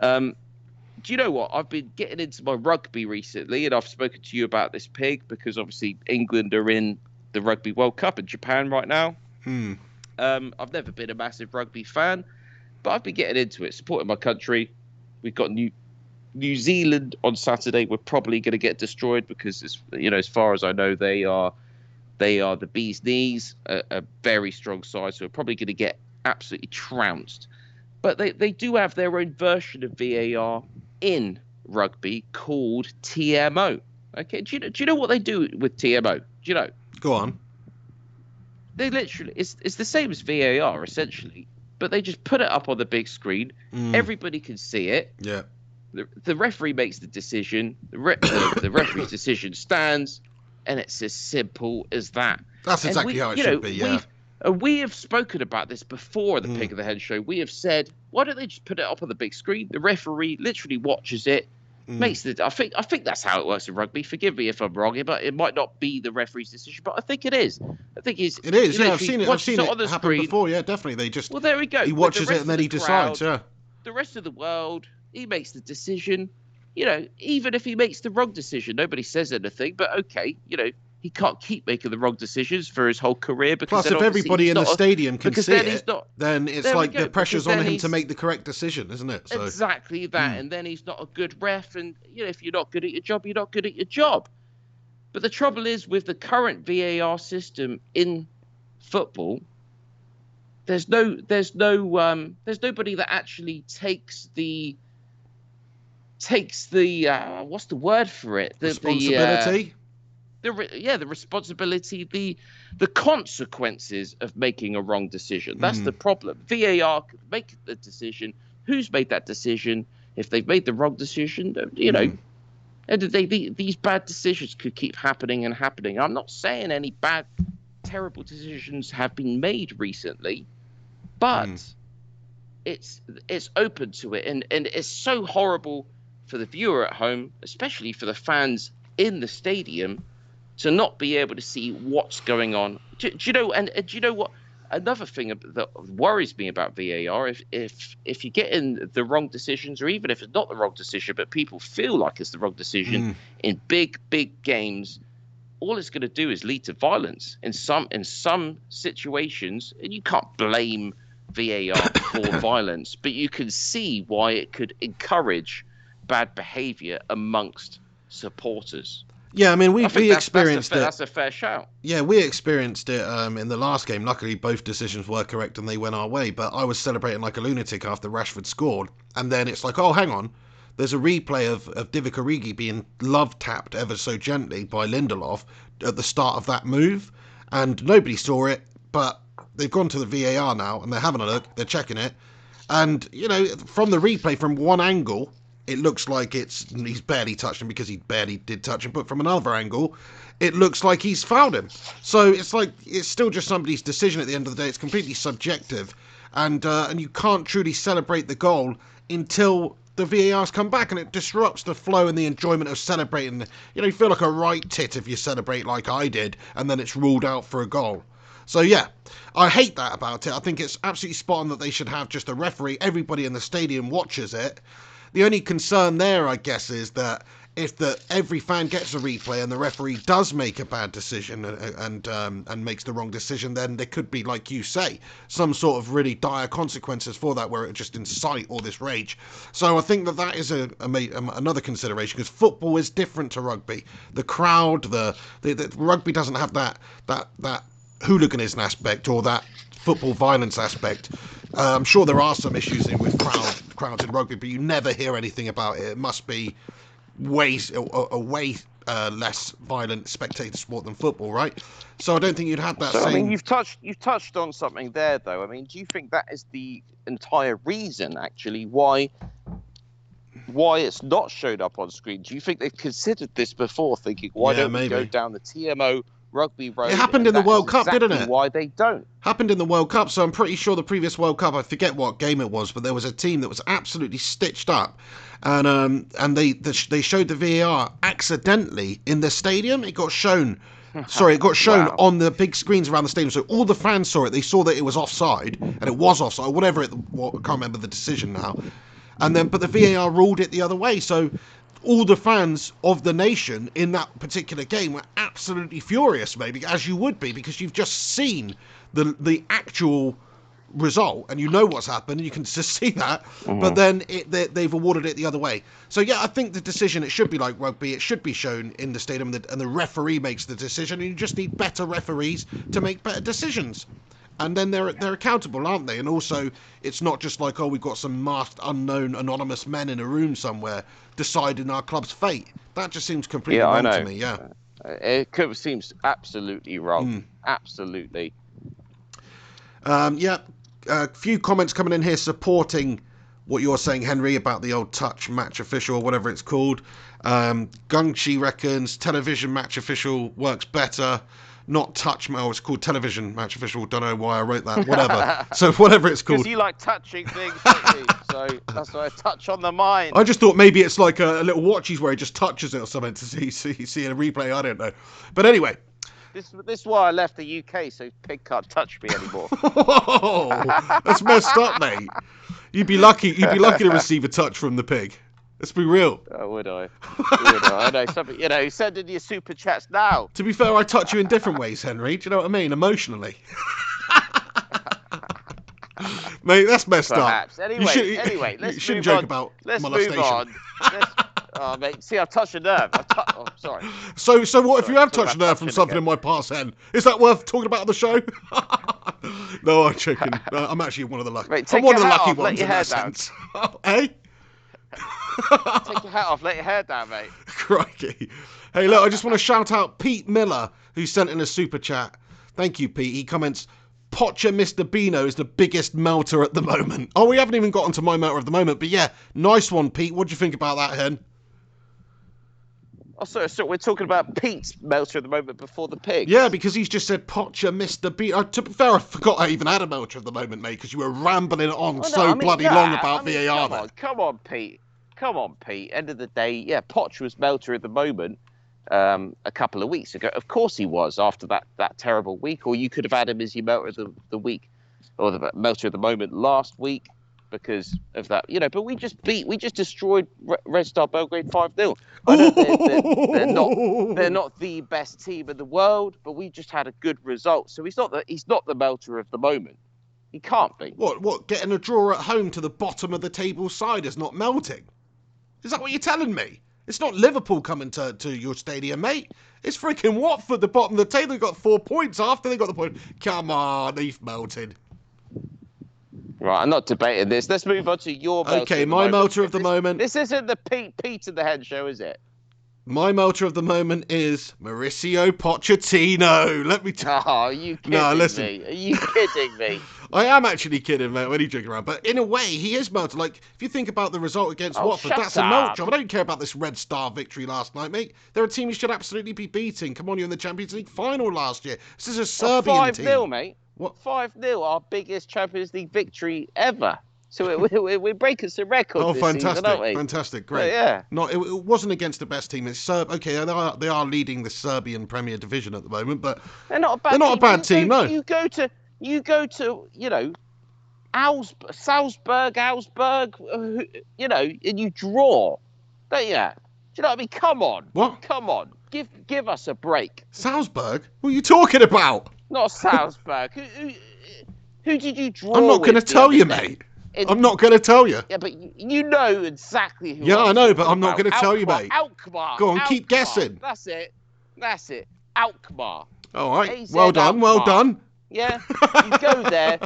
Do you know what? I've been getting into my rugby recently, and I've spoken to you about this, Pig, because obviously England are in the Rugby World Cup in Japan right now. I've never been a massive rugby fan, but I've been getting into it, supporting my country. We've got New Zealand on Saturday. We're probably going to get destroyed because, as far as I know, they are the bee's knees, a very strong side. So we're probably going to get absolutely trounced. But they do have their own version of VAR in rugby called TMO. Okay, do you know what they do with TMO? Do you know? Go on. They literally, it's the same as VAR essentially, but they just put it up on the big screen. Everybody can see it. Yeah. The referee makes the decision. The referee's decision stands, and it's as simple as that. That's exactly how it should be. Yeah. We have spoken about this before the Pig of the Hen show. We have said, why don't they just put it up on the big screen? The referee literally watches it, makes the. I think that's how it works in rugby. Forgive me if I'm wrong, but it might not be the referee's decision, but I think it is. I think it is. Yeah, I've seen it on the happen screen before. Yeah, definitely. Well, there we go. He watches it and then he decides. Yeah. The rest of the world, he makes the decision. Even if he makes the wrong decision, nobody says anything. But okay, he can't keep making the wrong decisions for his whole career. Because plus, if everybody in the stadium can see it, then it's like the pressure's on him to make the correct decision, isn't it? So, exactly that. And then he's not a good ref. And if you're not good at your job, you're not good at your job. But the trouble is with the current VAR system in football, there's nobody that actually takes the what's the word for it? Responsibility. The responsibility, the consequences of making a wrong decision. That's the problem. VAR could make the decision. Who's made that decision? If they've made the wrong decision, and these bad decisions could keep happening and happening. I'm not saying any bad, terrible decisions have been made recently, but it's open to it, and it's so horrible for the viewer at home, especially for the fans in the stadium, to not be able to see what's going on. Do you know? And do you know what? Another thing that worries me about VAR, if you're getting the wrong decisions, or even if it's not the wrong decision, but people feel like it's the wrong decision in big games, all it's going to do is lead to violence in some situations. And you can't blame VAR for violence, but you can see why it could encourage bad behaviour amongst supporters. Yeah, I mean, we experienced it. That's a fair shout. Yeah, we experienced it in the last game. Luckily, both decisions were correct and they went our way. But I was celebrating like a lunatic after Rashford scored. And then it's like, oh, hang on. There's a replay of Divock Origi being love-tapped ever so gently by Lindelof at the start of that move. And nobody saw it, but they've gone to the VAR now and they're having a look. They're checking it. And, you know, from the replay, from one angle, it looks like he's barely touched him because he barely did touch him. But from another angle, it looks like he's fouled him. So it's like, it's still just somebody's decision at the end of the day. It's completely subjective. And you can't truly celebrate the goal until the VAR's come back, and it disrupts the flow and the enjoyment of celebrating. You know, you feel like a right tit if you celebrate like I did, and then it's ruled out for a goal. So yeah, I hate that about it. I think it's absolutely spot on that they should have just a referee. Everybody in the stadium watches it. The only concern there, I guess, is that if every fan gets a replay and the referee does make a bad decision and makes the wrong decision, then there could be, like you say, some sort of really dire consequences for that, where it just incite all this rage. So I think that is another consideration, because football is different to rugby. The crowd, the rugby doesn't have that hooliganism aspect or that football violence aspect. I'm sure there are some issues with crowds in rugby, but you never hear anything about it. It must be way less violent spectator sport than football, right? So I don't think you'd have that same... I mean, you've touched on something there, though. I mean, do you think that is the entire reason, actually, why it's not showed up on screen? Do you think they've considered this before, thinking, why don't we go down the TMO rugby road? It happened in the World Cup, didn't it? Why they don't? Happened in the World Cup, so I'm pretty sure the previous World Cup, I forget what game it was, but there was a team that was absolutely stitched up, and they showed the VAR accidentally in the stadium. It got shown. Sorry, it got shown Wow. on the big screens around the stadium, so all the fans saw it. They saw that it was offside, and it was offside, whatever I can't remember the decision now. But the VAR ruled it the other way, so all the fans of the nation in that particular game were absolutely furious, maybe, as you would be, because you've just seen the actual result and you know what's happened and you can just see that. But then they've awarded it the other way. So yeah, I think the decision, it should be like rugby. It should be shown in the stadium, and the referee makes the decision, and you just need better referees to make better decisions. And then they're accountable, aren't they? And also, it's not just like, oh, we've got some masked, unknown, anonymous men in a room somewhere deciding our club's fate. That just seems completely wrong to me, yeah. It seems absolutely wrong. Absolutely. A few comments coming in here supporting what you're saying, Henry, about the old touch match official or whatever it's called. Gungshi reckons television match official works better. Not touch, it's called television match official. Don't know why I wrote that. Whatever. So whatever it's called. Because you like touching things, don't you? So that's why I touch on the mind. I just thought maybe it's like a little watches where he just touches it or something to see in a replay. I don't know. But anyway. This is why I left the UK, so Pig can't touch me anymore. Whoa, that's messed up, mate. You'd be lucky to receive a touch from the Pig. Let's be real. Oh, would I? I know. Something, send in your super chats now. To be fair, I touch you in different ways, Henry. Do you know what I mean? Emotionally. Mate, that's messed Perhaps. up. Anyway, let's you shouldn't move joke on. about Let's molestation. move on. Oh, mate, see, I've touched a nerve. Oh, sorry. So what if you have touched a nerve from something in my past, Hen? Is that worth talking about on the show? No, I'm joking. I'm actually one of the lucky. Mate, I'm one of the lucky off, ones in that sense. Hey? Take your hat off, let your hair down, mate. Crikey. Hey, look, I just want to shout out Pete Miller, who sent in a super chat. Thank you, Pete. He comments, Poch Mr. Beano is the biggest melter at the moment. Oh, we haven't even gotten to my melter of the moment, but yeah, nice one, Pete. What do you think about that, Hen? Oh, so we're talking about Pete's melter at the moment before the Pig. Yeah, because he's just said Poch Mr. Beano. To be fair, I forgot I even had a melter of the moment, mate, because you were rambling on long about VAR. Come on, Pete. End of the day, yeah, Poch was melter at the moment a couple of weeks ago. Of course he was, after that terrible week. Or you could have had him as your melter of the week, or the melter of the moment last week because of that. But we just destroyed Red Star Belgrade 5-0. I know they're not the best team in the world, but we just had a good result. So he's not the melter of the moment. He can't be. What? Getting a draw at home to the bottom of the table side is not melting? Is that what you're telling me? It's not Liverpool coming to your stadium, mate. It's freaking Watford, the bottom of the table. They got 4 points after they got the point. Come on, they've melted. Right, I'm not debating this. Let's move on to your melter. Okay, my melter of the moment. This isn't the Pete and the Hen show, is it? My melter of the moment is Mauricio Pochettino. Let me tell Oh, are you kidding No, listen. me? Are you kidding me? I am actually kidding, mate, when you joking around. But in a way, he is melted. Like, if you think about the result against Oh, Watford, shut that's a up. melt job. I don't care about this Red Star victory last night, mate. They're a team you should absolutely be beating. Come on, you're in the Champions League final last year. This is a Serbian team. 5-0, mate. What? 5-0, our biggest Champions League victory ever. So we're breaking some records Oh, this fantastic, season, aren't we? fantastic, great. Yeah. No, it wasn't against the best team. It's okay, they are leading the Serbian Premier Division at the moment, but They're not a bad they're not team. a bad team, no. You go to, Salzburg, and you draw, don't you? Do you know what I mean? Come on. What? Come on. Give us a break. Salzburg? What are you talking about? Not Salzburg. Who did you draw I'm not going to with the tell other you, day? mate. I'm not going to tell you. Yeah, but you know exactly who. Yeah, I'm I know, but talking I'm not about. going to tell you, mate. Alkmaar. Go on, keep guessing. That's it. Alkmaar. All right. AZ Well done. Well Alkmaar. done. Yeah, you go there.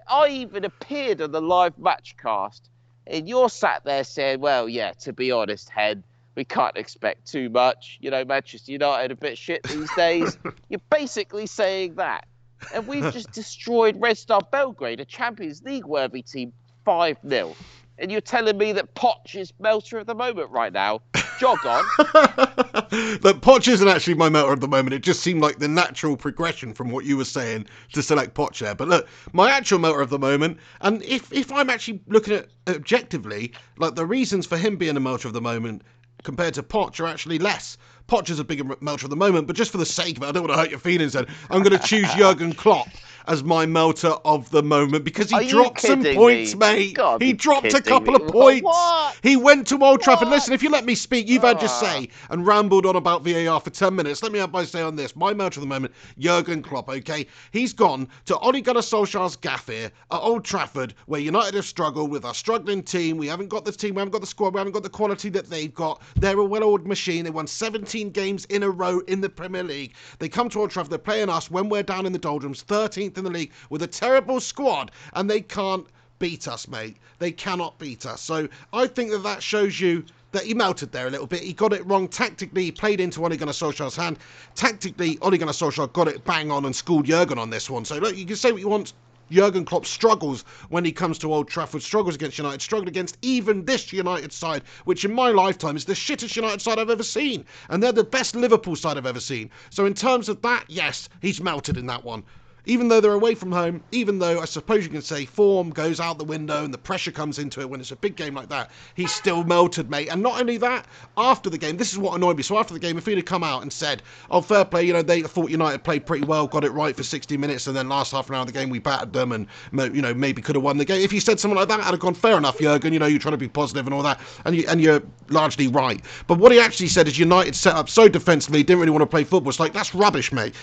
I even appeared on the live match cast, and you're sat there saying, "Well, yeah, to be honest, Hen, we can't expect too much. You know, Manchester United a bit shit these days." You're basically saying that, and we've just destroyed Red Star Belgrade, a Champions League worthy team, 5-0. And you're telling me that Poch is melter at the moment right now? Jog on. But Poch isn't actually my melter at the moment. It just seemed like the natural progression from what you were saying to select Poch there. But look, my actual melter of the moment, and if I'm actually looking at it objectively, like the reasons for him being a melter of the moment compared to Poch are actually less. Poch is a bigger melter of the moment, but just for the sake of it, I don't want to hurt your feelings then, I'm going to choose Jurgen Klopp as my melter of the moment because he dropped some points, mate. He dropped a couple of points. What? He went to Old Trafford. Listen, if you let me speak, you've had your say and rambled on about VAR for 10 minutes. Let me have my say on this. My melter of the moment, Jurgen Klopp, okay? He's gone to Ole Gunnar Solskjaer's gaff here at Old Trafford where United have struggled with a struggling team. We haven't got the team, we haven't got the squad, we haven't got the quality that they've got. They're a well-oiled machine. They won 17 games in a row in the Premier League. They come to Old Trafford, they're playing us when we're down in the doldrums, 13th in the league with a terrible squad, and they can't beat us, mate. They cannot beat us. So I think that shows you that he melted there a little bit. He got it wrong tactically. He played into Ole Gunnar Solskjaer's hand. Tactically, Ole Gunnar Solskjaer got it bang on and schooled Jurgen on this one. So look, you can say what you want. Jurgen Klopp struggles when he comes to Old Trafford, struggles against United, struggled against even this United side, which in my lifetime is the shittest United side I've ever seen. And they're the best Liverpool side I've ever seen. So in terms of that, yes, he's melted in that one. Even though they're away from home, even though I suppose you can say form goes out the window and the pressure comes into it when it's a big game like that, he's still melted, mate. And not only that, after the game, this is what annoyed me. So after the game, if he'd have come out and said, oh, fair play, they thought United played pretty well, got it right for 60 minutes, and then last half an hour of the game we battered them and, maybe could have won the game. If he said something like that, I'd have gone, fair enough, Jurgen, you're trying to be positive and all that, and you're largely right. But what he actually said is United set up so defensively, didn't really want to play football. It's like, that's rubbish, mate.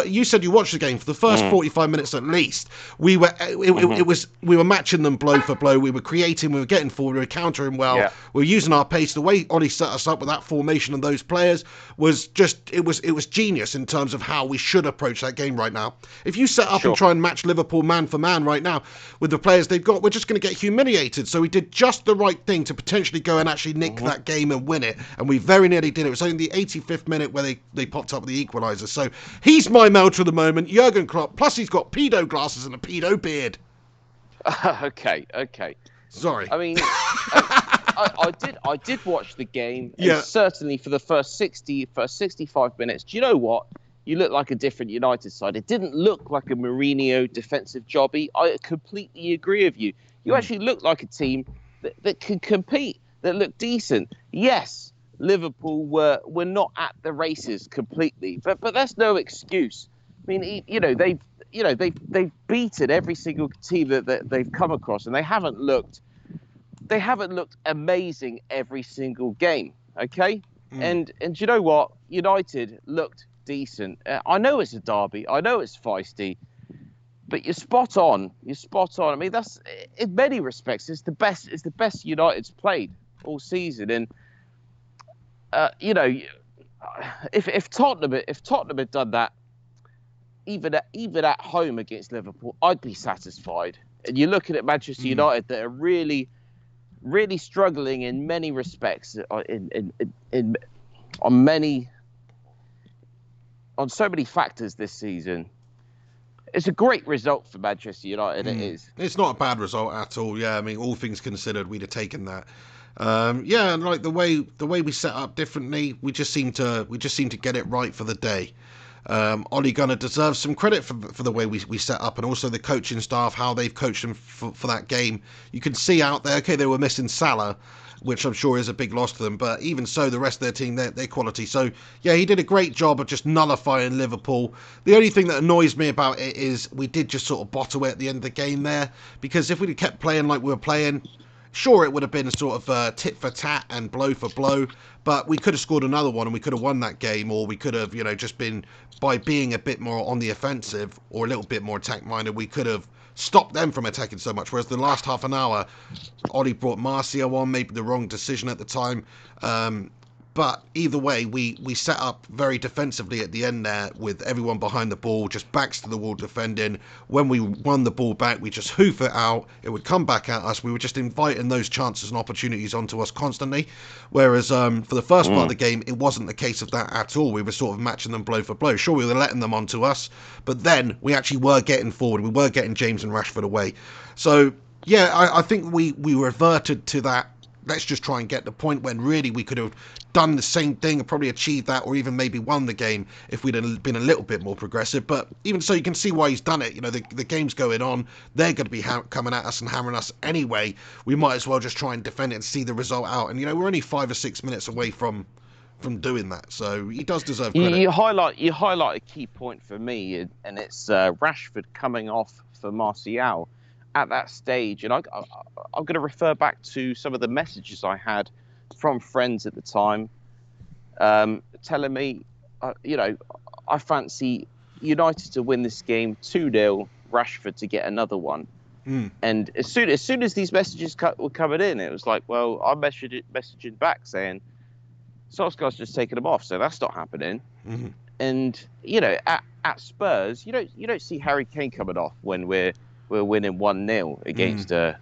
You said you watched the game. For the first 45 minutes at least, we were matching them blow for blow. We were creating, we were getting forward, we were countering well. Yeah. We were using our pace. The way Ollie set us up with that formation and those players was just it was genius in terms of how we should approach that game right now. If you set up and try and match Liverpool man for man right now with the players they've got, we're just going to get humiliated. So we did just the right thing to potentially go and actually nick that game and win it, and we very nearly did. It was only the 85th minute where they popped up with the equaliser. So he's my melter of the moment, Jurgen Klopp. Plus he's got pedo glasses and a pedo beard. Okay. Sorry. I mean, I did watch the game. And certainly for the first 65 minutes. Do you know what? You look like a different United side. It didn't look like a Mourinho defensive jobby. I completely agree with you. You actually look like a team that can compete, that look decent. Yes, Liverpool were not at the races completely, but that's no excuse. I mean, they've beaten every single team that they've come across, and they haven't looked amazing every single game. Okay, and you know what? United looked decent. I know it's a derby. I know it's feisty, but you're spot on. I mean, that's in many respects it's the best United's played all season, and if Tottenham had done that. Even at home against Liverpool, I'd be satisfied. And you're looking at Manchester United that are really, really struggling in many respects. In on so many factors this season. It's a great result for Manchester United. It is. It's not a bad result at all. Yeah, I mean, all things considered, we'd have taken that. Yeah, and like the way we set up differently, we just seem to get it right for the day. Ole Gunnar deserves some credit for the way we set up, and also the coaching staff, how they've coached them for that game. You can see out there, okay, they were missing Salah, which I'm sure is a big loss to them, but even so, the rest of their team, they're quality. So, yeah, he did a great job of just nullifying Liverpool. The only thing that annoys me about it is we did just sort of bottle it at the end of the game there, because if we'd kept playing like we were playing, sure, it would have been sort of tit for tat and blow for blow, but we could have scored another one and we could have won that game, or we could have, just been, by being a bit more on the offensive or a little bit more attack-minded, we could have stopped them from attacking so much. Whereas the last half an hour, Ollie brought Martial on, maybe the wrong decision at the time. But either way, we set up very defensively at the end there with everyone behind the ball, just backs to the wall defending. When we won the ball back, we just hoof it out. It would come back at us. We were just inviting those chances and opportunities onto us constantly. Whereas for the first part of the game, it wasn't the case of that at all. We were sort of matching them blow for blow. Sure, we were letting them onto us, but then we actually were getting forward. We were getting James and Rashford away. So, yeah, I think we reverted to that. Let's just try and get the point, when really we could have done the same thing and probably achieved that, or even maybe won the game if we'd have been a little bit more progressive. But even so, you can see why he's done it. The game's going on. They're going to be coming at us and hammering us anyway. We might as well just try and defend it and see the result out. And, we're only 5 or 6 minutes away from doing that. So he does deserve credit. You highlight a key point for me, and it's Rashford coming off for Martial at that stage. And I'm going to refer back to some of the messages I had from friends at the time, telling me, I fancy United to win this game 2-0, Rashford to get another one. And as soon as these messages were coming in, it was like, well, I'm messaging back saying Solskjaer's just taken them off, so that's not happening. And at Spurs, you don't see Harry Kane coming off when we're winning 1-0 against a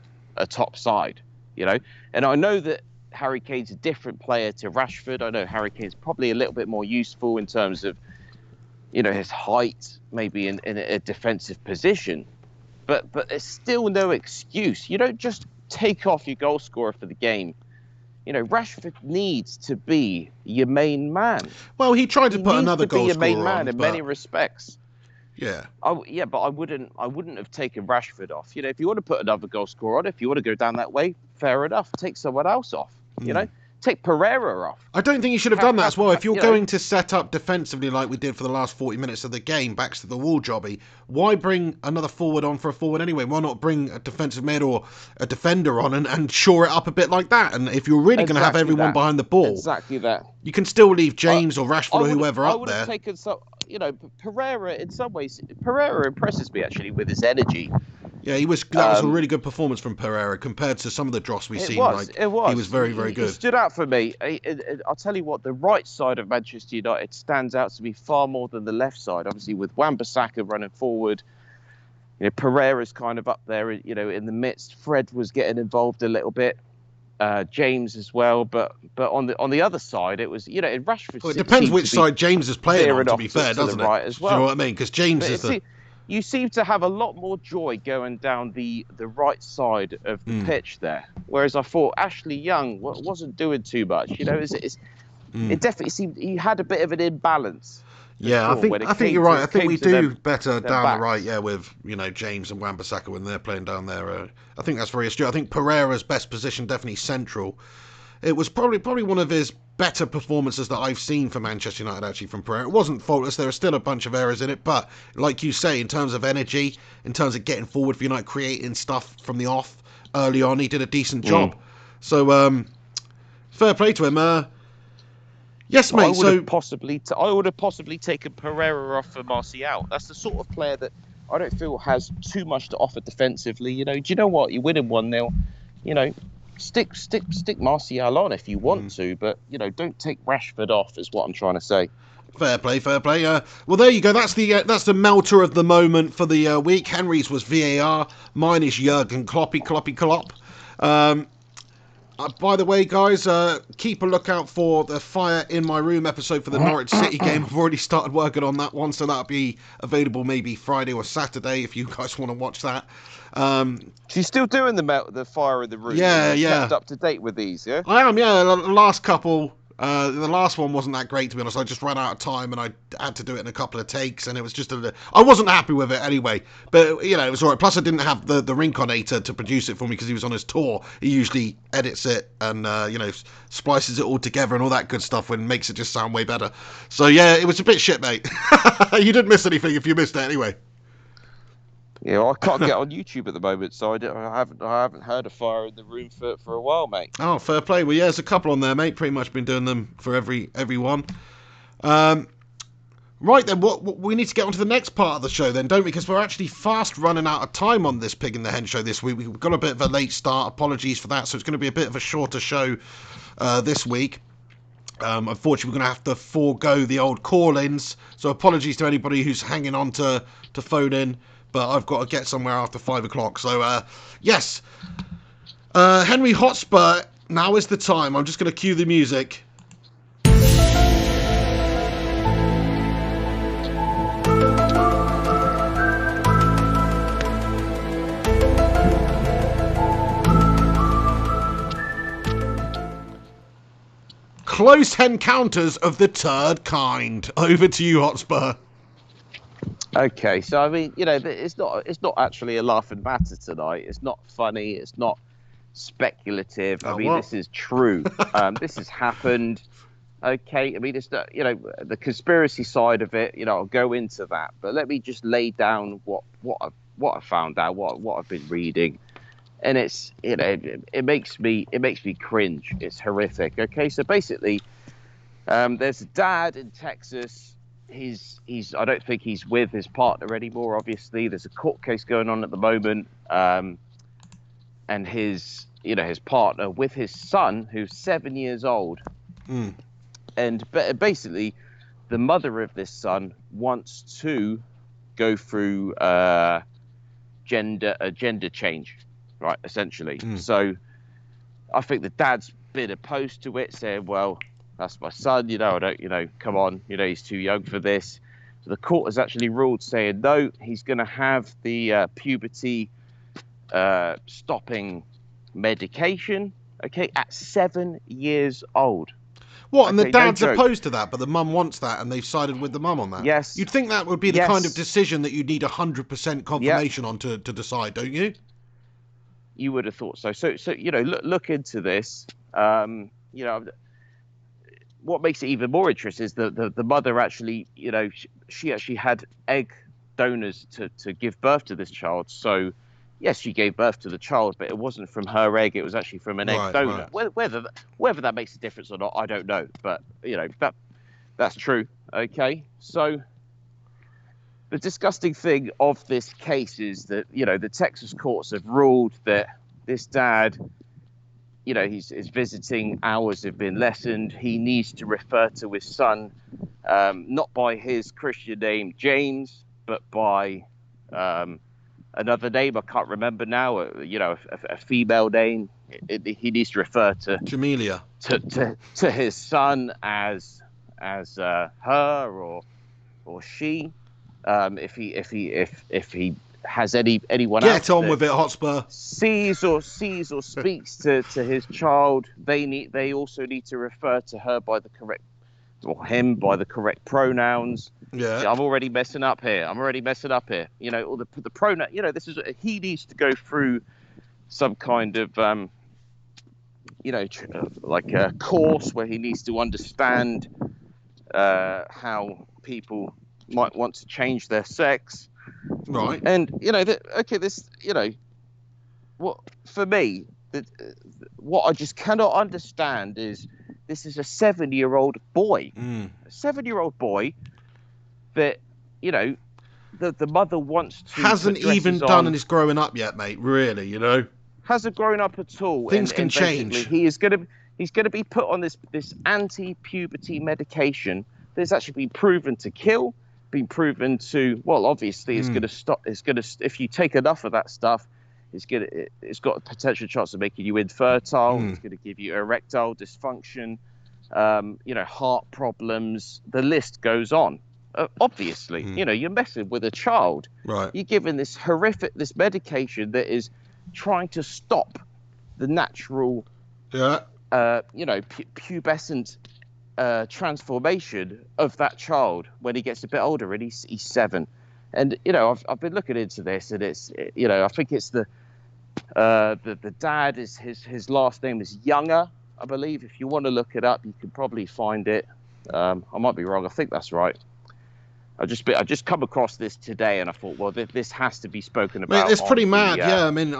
top side, And I know that Harry Kane's a different player to Rashford. I know Harry Kane's probably a little bit more useful in terms of, his height, maybe in a defensive position. But there's still no excuse. You don't just take off your goal scorer for the game. Rashford needs to be your main man. Well, he tried to put another goal scorer on. He needs to be your main man in many respects. Yeah. But I wouldn't have taken Rashford off. If you want to put another goal scorer on, if you want to go down that way, fair enough. Take someone else off. Take Pereira off. I don't think you should have done that as well. If you're going to set up defensively like we did for the last 40 minutes of the game, backs to the wall jobby, why bring another forward on for a forward anyway? Why not bring a defensive mid or a defender on and shore it up a bit like that? And if you're really going to have everyone behind the ball, exactly that, you can still leave James or Rashford or whoever up there. Taken Pereira, in some ways, Pereira impresses me actually with his energy. Yeah, that was a really good performance from Pereira compared to some of the dross we've seen. He was very, very good. He stood out for me. I'll tell you what, the right side of Manchester United stands out to me far more than the left side. Obviously, with Wan-Bissaka running forward, Pereira's kind of up there, in the midst. Fred was getting involved a little bit. James as well, but on the other side, it was Rashford. Well, it depends which side James is playing on. To be fair, doesn't it? Right as well. Do you know what I mean? Because James is you seem to have a lot more joy going down the right side of the pitch there, whereas I thought Ashley Young wasn't doing too much. It definitely seemed he had a bit of an imbalance. Yeah, I think you're right. I think we do better down the right, with James and Wan-Bissaka when they're playing down there. I think that's very astute. I think Pereira's best position definitely central. It was probably one of his better performances that I've seen for Manchester United, actually, from Pereira. It wasn't faultless. There were still a bunch of errors in it, but like you say, in terms of energy, in terms of getting forward for United, creating stuff from the off early on, he did a decent job. So, fair play to him. Yes, mate. I would have possibly taken Pereira off for Martial. That's the sort of player that I don't feel has too much to offer defensively. Do you know what? You're winning 1-0. Stick Martial on if you want to, but don't take Rashford off. Is what I'm trying to say. Fair play. Well, there you go. That's the melter of the moment for the week. Henry's was VAR. Mine is Jurgen Klopp. By the way, guys, keep a lookout for the Fire in My Room episode for the Norwich City game. I've already started working on that one, so that'll be available maybe Friday or Saturday if you guys want to watch that. She's still doing the Fire in the Room. Yeah, You've yeah. kept up to date with these, yeah? I am, yeah. The last couple, the last one wasn't that great, to be honest. I just ran out of time and I had to do it in a couple of takes, and it was just I wasn't happy with it anyway. But, you know, it was all right. Plus, I didn't have the Rinconator to produce it for me because he was on his tour. He usually edits it and, you know, splices it all together and all that good stuff and makes it just sound way better. So, yeah, it was a bit shit, mate. You didn't miss anything if you missed it anyway. Yeah, I can't get on YouTube at the moment, so I haven't heard of Fire in the Room for a while, mate. Oh, fair play. Well, yeah, there's a couple on there, mate. Pretty much been doing them for everyone. Right then, what we need to get on to the next part of the show then, don't we? Because we're actually fast running out of time on this Pig in the Hen show this week. We've got a bit of a late start. Apologies for that. So it's going to be a bit of a shorter show this week. Unfortunately, we're going to have to forego the old call-ins. So apologies to anybody who's hanging on to phone in. But I've got to get somewhere after 5 o'clock. So, yes. Henry Hotspur, now is the time. I'm just going to cue the music. Close encounters of the third kind. Over to you, Hotspur. Okay, so I mean, you know, it's not actually a laughing matter tonight. It's not funny. It's not speculative. I mean, this is true. This has happened. Okay, I mean, it's not, you know, the conspiracy side of it. You know, I'll go into that, but let me just lay down what I found out, what I've been reading, and it's, you know, it makes me cringe. It's horrific. Okay, so basically, there's a dad in Texas. He's I don't think he's with his partner anymore. Obviously, there's a court case going on at the moment, and his partner with his son, who's 7 years old, and basically, the mother of this son wants to go through gender change, right? Essentially, so I think the dad's been opposed to it, saying, well, that's my son, you know, I don't, you know, come on, you know, he's too young for this. So the court has actually ruled saying, no, he's going to have the puberty stopping medication, okay, at 7 years old. What, okay, and the dad's no opposed to that, but the mum wants that, and they've sided with the mum on that? Yes. You'd think that would be the kind of decision that you'd need 100% confirmation on to decide, don't you? You would have thought so. So you know, look into this. You know, what makes it even more interesting is the mother actually, you know, she actually had egg donors to give birth to this child. So, yes, she gave birth to the child, but it wasn't from her egg. It was actually from an egg donor. Right. Whether that makes a difference or not, I don't know. But, you know, that's true. Okay. So the disgusting thing of this case is that, you know, the Texas courts have ruled that this dad, you know, his visiting hours have been lessened. He needs to refer to his son, not by his Christian name, James, but by another name. I can't remember now, you know, a female name. He needs to refer to Jamelia, to his son as her or she. If he has anyone else get on with it, Hotspur, sees or speaks to his child, they also need to refer to her by the correct, or him by the correct pronouns. Yeah, I'm already messing up here. You know, or the pronoun. You know, he needs to go through some kind of you know, like a course where he needs to understand how people might want to change their sex. Right. And, you know, this, you know, what for me, what I just cannot understand is this is a 7-year-old boy. A 7-year-old boy that, you know, the mother wants to. Hasn't even done and is growing up yet, mate, really, you know? Hasn't grown up at all. Things can change. He's going to be put on this anti-puberty medication that's actually been proven to kill. Been proven to, well, obviously it's going to stop. It's going to, if you take enough of that stuff, It's got a potential chance of making you infertile. Mm. It's going to give you erectile dysfunction, heart problems. The list goes on. Obviously, you're messing with a child. Right. You're giving this medication that is trying to stop the natural, pubescent transformation of that child when he gets a bit older, and he's 7. And I've been looking into this, and it's I think it's the dad is his last name is Younger, I believe. If you want to look it up, you can probably find it. I might be wrong. I think that's right. I just come across this today, and I thought, well, this has to be spoken about. Mate, it's pretty mad. Yeah, I mean,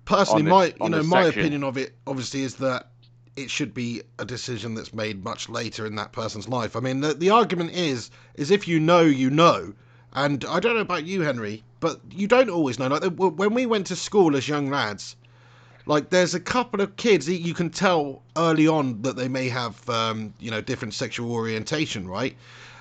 personally, my opinion of it obviously is that it should be a decision that's made much later in that person's life. I mean, the argument is if you know, you know. And I don't know about you, Henry, but you don't always know. Like, when we went to school as young lads, like, there's a couple of kids that you can tell early on that they may have, different sexual orientation, right?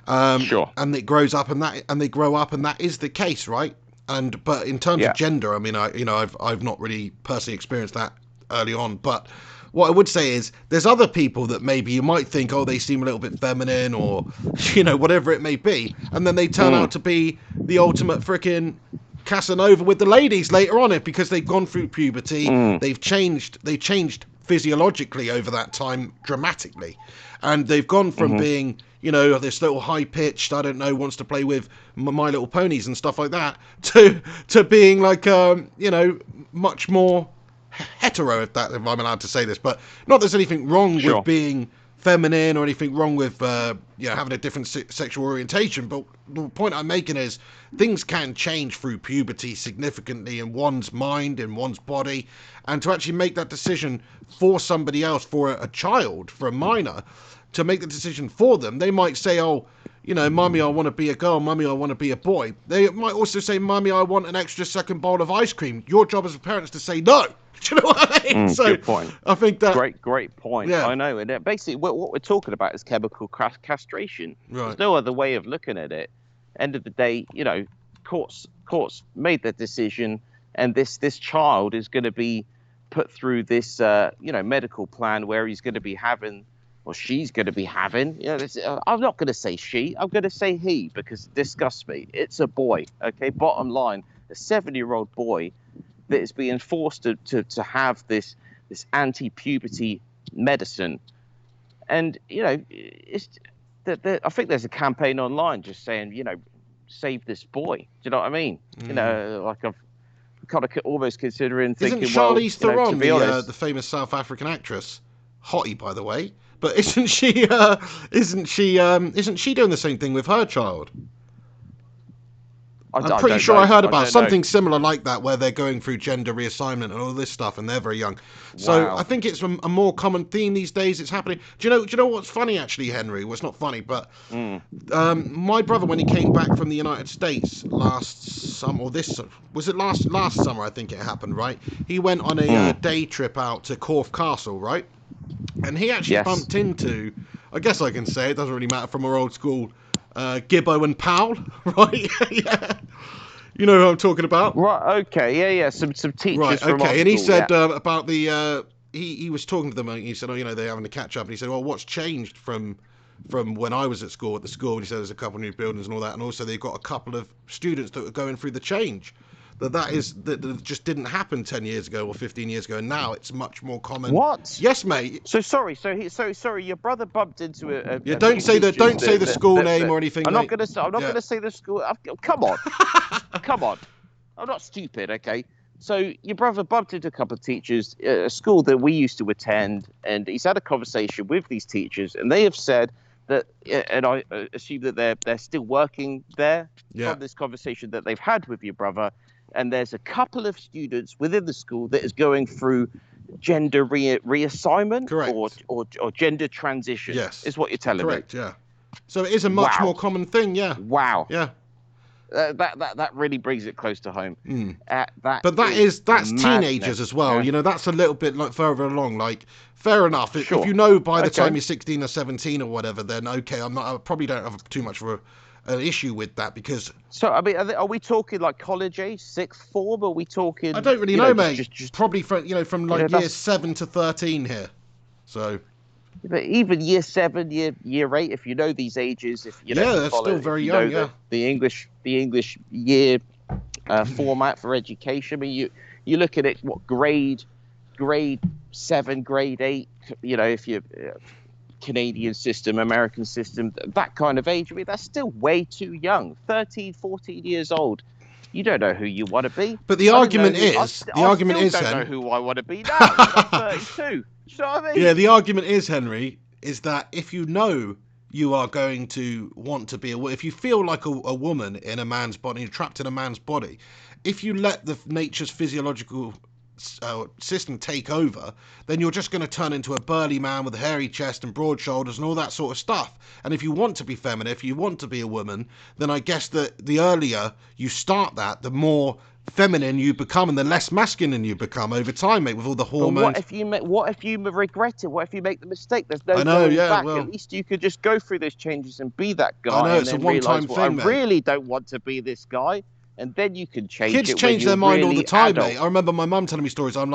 Sure. And it grows up, and they grow up, and that is the case, right? But in terms of gender, I mean, I've not really personally experienced that early on, but what I would say is there's other people that maybe you might think, oh, they seem a little bit feminine, or whatever it may be, and then they turn out to be the ultimate freaking Casanova with the ladies later on, because they've gone through puberty. They've changed physiologically over that time dramatically, and they've gone from being this little high pitched, I don't know, wants to play with My Little Ponies and stuff like that, to being like much more hetero, if I'm allowed to say this. But not there's anything wrong with being feminine or anything wrong with having a different sexual orientation, but the point I'm making is things can change through puberty significantly in one's mind, in one's body, and to actually make that decision for somebody else, for a child, for a minor, to make the decision for them, they might say, oh, mummy, I want to be a girl, mummy, I want to be a boy. They might also say, mummy, I want an extra second bowl of ice cream. Your job as a parent is to say no. Do you know what I mean? Good point. I think that great point. Yeah. I know, and basically what we're talking about is chemical castration. Right. There's no other way of looking at it. End of the day, courts made that decision, and this child is going to be put through this medical plan where he's going to be having, or she's going to be having. I'm not going to say she. I'm going to say he, because it disgusts me. It's a boy. Okay. Bottom line, a 7-year-old boy that is being forced to have this anti-puberty medicine, and it's I think there's a campaign online just saying save this boy. Do you know what I mean? Like I've kind of almost considering thinking, isn't Charlize Theron to be honest, the famous South African actress, hottie by the way, but isn't she doing the same thing with her child? I'm pretty sure I heard about something similar like that, where they're going through gender reassignment and all this stuff, and they're very young. So I think it's a more common theme these days. It's happening. Do you know what's funny, actually, Henry? Well, it's not funny, but my brother, when he came back from the United States last summer, or last summer? I think it happened, right? He went on a day trip out to Corfe Castle, right? And he actually bumped into, I guess I can say, it doesn't really matter, from our old school, Gibbo and Powell, right? Yeah. You know who I'm talking about? Right, okay, yeah. Some teachers right, from okay. And he school, said about the, he was talking to them, and he said, they're having a catch up, and he said, well, what's changed from when I was at the school? And he said there's a couple of new buildings and all that, and also they've got a couple of students that are going through the change. That just didn't happen 10 years ago or 15 years ago, and now it's much more common. What? Yes, mate. So sorry. Your brother bumped into a. Yeah, don't say the school name or anything. I'm not going to say the school. Come on, come on. I'm not stupid, okay? So your brother bumped into a couple of teachers at a school that we used to attend, and he's had a conversation with these teachers, and they have said that, and I assume that they're still working there from this conversation that they've had with your brother. And there's a couple of students within the school that is going through gender reassignment, or gender transition. Yes, is what you're telling me. Correct. Yeah. So it is a much more common thing. Yeah. Wow. Yeah. That really brings it close to home. But that's teenagers as well. Yeah. That's a little bit like further along. Like, fair enough. If you know by the time you're 16 or 17 or whatever, then okay. I probably don't have too much of an issue with that because So I mean, are we talking like college age, sixth form? Or are we talking? I don't really know, mate. Probably from like year 7 to 13 here. So. But even year 7, year 8, if you know these ages, if you know, yeah, they're still very young. Yeah, the English year format for education. I mean, you look at it. What grade 7, grade 8? You know, if you Canadian system, American system, that kind of age. I mean, that's still way too young. 13, 14 years old. You don't know who you want to be. But the argument is, I still don't know who I want to be now. I'm 32. Do you know what I mean? Yeah, the argument is, Henry, is that if you know you are going to want to be if you feel like a woman in a man's body, you're trapped in a man's body, if you let the nature's physiological system take over, then you're just going to turn into a burly man with a hairy chest and broad shoulders and all that sort of stuff. And if you want to be feminine, if you want to be a woman, then I guess that the earlier you start that, the more feminine you become and the less masculine you become over time, mate, with all the hormones. But what if you regret it? What if you make the mistake? There's no going back. Well, at least you could just go through those changes and be that guy. I know, it's a one-time thing, I mate. really don't want to be this guy. And then you can change Kids it. change their mind really all the time, adult. mate. I remember my mum telling me stories. I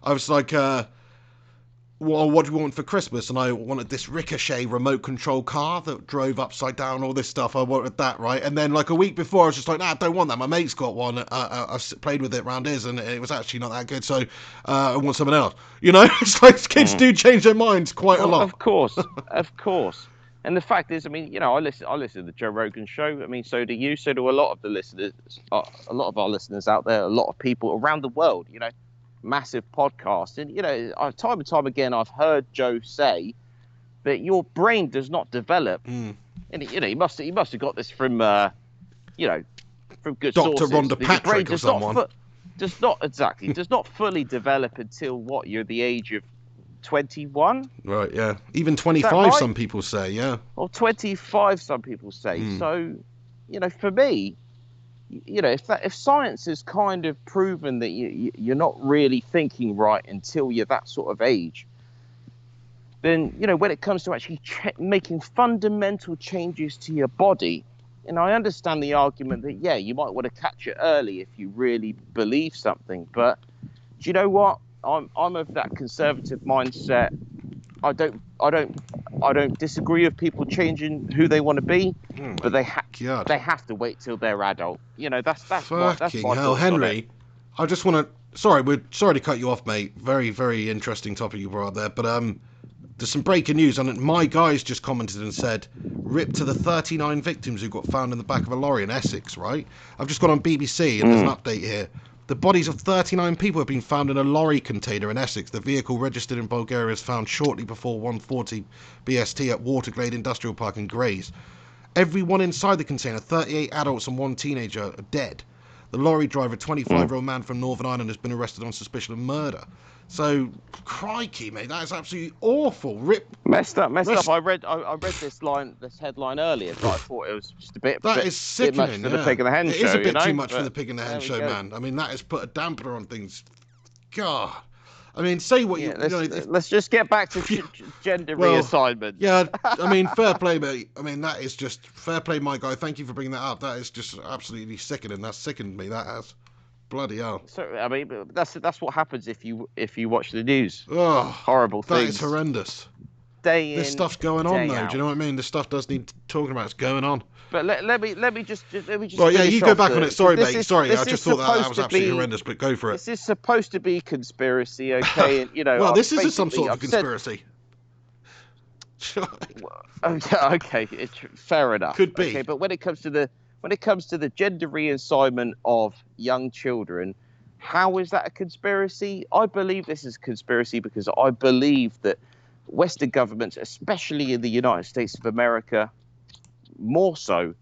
was like, well, what do you want for Christmas? And I wanted this Ricochet remote control car that drove upside down, all this stuff. I wanted that, right? And then like a week before, I was just like, nah, I don't want that. My mate's got one. I played with it around his, and it was actually not that good. So I want something else. You know, it's like kids do change their minds quite a lot. Of course, of course. And the fact is, I mean, you know, I listen to the Joe Rogan show. I mean, so do you. So do a lot of the listeners, a lot of our listeners out there, a lot of people around the world. You know, massive podcast, and you know, time and time again, I've heard Joe say that your brain does not develop. And you know, he must have got this from, you know, from good Dr. sources. Rhonda Patrick or someone. Does not fully develop until what? You're the age of 21, right? Yeah, even 25. Right? Some people say, yeah, or 25. Some people say. So, you know, for me, you know, if science has kind of proven that you're not really thinking right until you're that sort of age, then you know when it comes to actually making fundamental changes to your body, and I understand the argument that yeah, you might want to catch it early if you really believe something, but do you know what? I'm of that conservative mindset. I don't disagree with people changing who they want to be, but they have to wait till they're adult. You know, that's fucking my hell, Henry. I I just want to. Sorry to cut you off, mate. Very, very interesting topic you brought up there. But there's some breaking news, and my guys just commented and said, "Rip to the 39 victims who got found in the back of a lorry in Essex." Right? I've just gone on BBC, and there's an update here. The bodies of 39 people have been found in a lorry container in Essex. The vehicle registered in Bulgaria was found shortly before 1:40 BST at Waterglade Industrial Park in Grays. Everyone inside the container, 38 adults and 1 teenager, are dead. The lorry driver, a 25-year-old man from Northern Ireland, has been arrested on suspicion of murder. So, crikey, mate, that is absolutely awful. Messed up. I read this headline earlier, but I thought it was just a bit. That is sickening. For the Pig and the Hen show. It is a bit too much but for the Pig and the Hen show, man. I mean, that has put a dampener on things. God. I mean, say what let's just get back to gender reassignment. Yeah, I mean, fair play, mate. I mean, that is just fair play, my guy. Thank you for bringing that up. That is just absolutely sickening. That's sickened me. That has. Bloody hell. So I mean, that's what happens if you watch the news. Oh, horrible things. That is horrendous. This stuff's going on though. Do you know what I mean? This stuff does need talking about. It's going on. But let me just. Well, yeah, you go back on it. Sorry, mate. Sorry, I just thought that was absolutely horrendous. But go for it. This is supposed to be conspiracy, okay? And you know. Well, this is some sort of conspiracy. Okay, fair enough. Could be. Okay, but when it comes to the gender reassignment of young children, how is that a conspiracy? I believe this is a conspiracy because I believe that Western governments, especially in the United States of America, more so,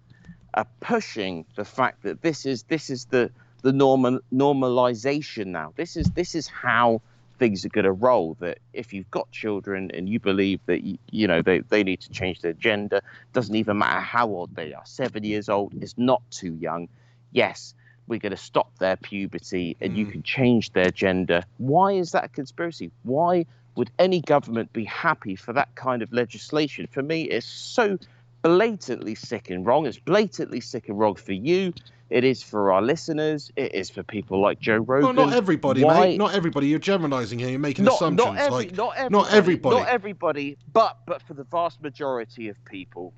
are pushing the fact that this is the normalization now. This is how things are going to roll. That if you've got children and you believe that you know they need to change their gender, doesn't even matter how old they are. 7 years old is not too young. Yes, we're going to stop their puberty and you can change their gender. Why is that a conspiracy? Why would any government be happy for that kind of legislation? For me, it's so blatantly sick and wrong. It's blatantly sick and wrong for you. It is for our listeners. It is for people like Joe Rogan. Well, not everybody, mate. Not everybody. You're generalising here. You're making assumptions. Not everybody, but for the vast majority of people,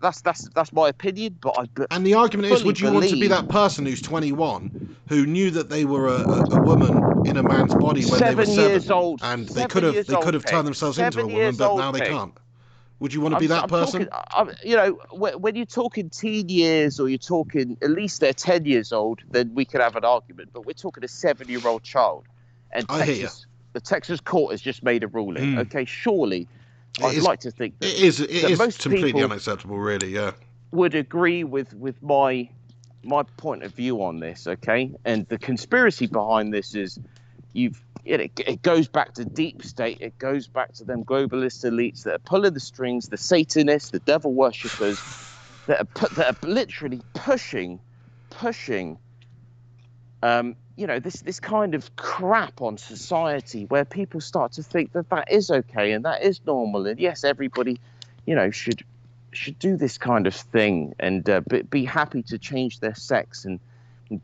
that's my opinion. And the argument is, would you want to be that person who's 21 who knew that they were a woman in a man's body when they were 7 years old, and they could have turned themselves into a woman, but now they can't? Would you want to be that person? When you're talking teen years or you're talking at least they're 10 years old, then we could have an argument. But we're talking a 7-year-old child. And the Texas court has just made a ruling. Okay, surely I'd like to think that it is most completely unacceptable, really, yeah. Would agree with my point of view on this, okay? And the conspiracy behind this is it goes back to deep state. It goes back to them globalist elites that are pulling the strings, the Satanists, the devil worshippers, that are literally pushing, this kind of crap on society, where people start to think that is okay and that is normal, and yes, everybody, should do this kind of thing and be happy to change their sex and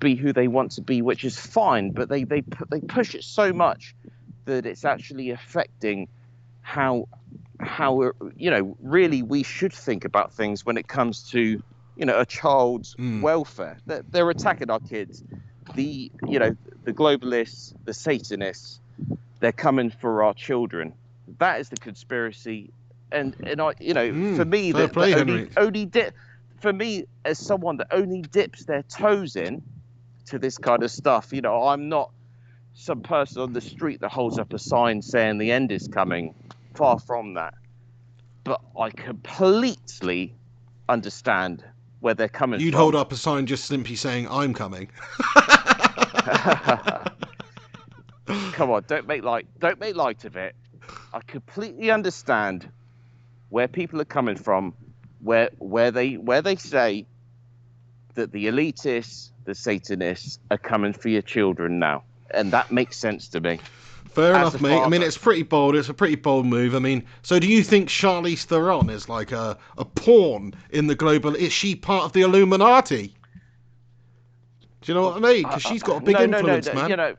be who they want to be, which is fine, but they push it so much that it's actually affecting how really we should think about things when it comes to a child's welfare. They're attacking our kids. The globalists, the Satanists, they're coming for our children. That is the conspiracy, and I for me for me as someone that only dips their toes in to this kind of stuff, I'm not some person on the street that holds up a sign saying the end is coming. Far from that. But I completely understand where they're coming from. You'd hold up a sign just simply saying, I'm coming. Come on, don't make light of it. I completely understand where people are coming from, where they say that the elitists, the Satanists are coming for your children now. And that makes sense to me. Fair enough, mate. I mean, it's pretty bold. It's a pretty bold move. I mean, so do you think Charlize Theron is like a pawn in the global... Is she part of the Illuminati? Do you know what I mean? Because she's got a big influence, man.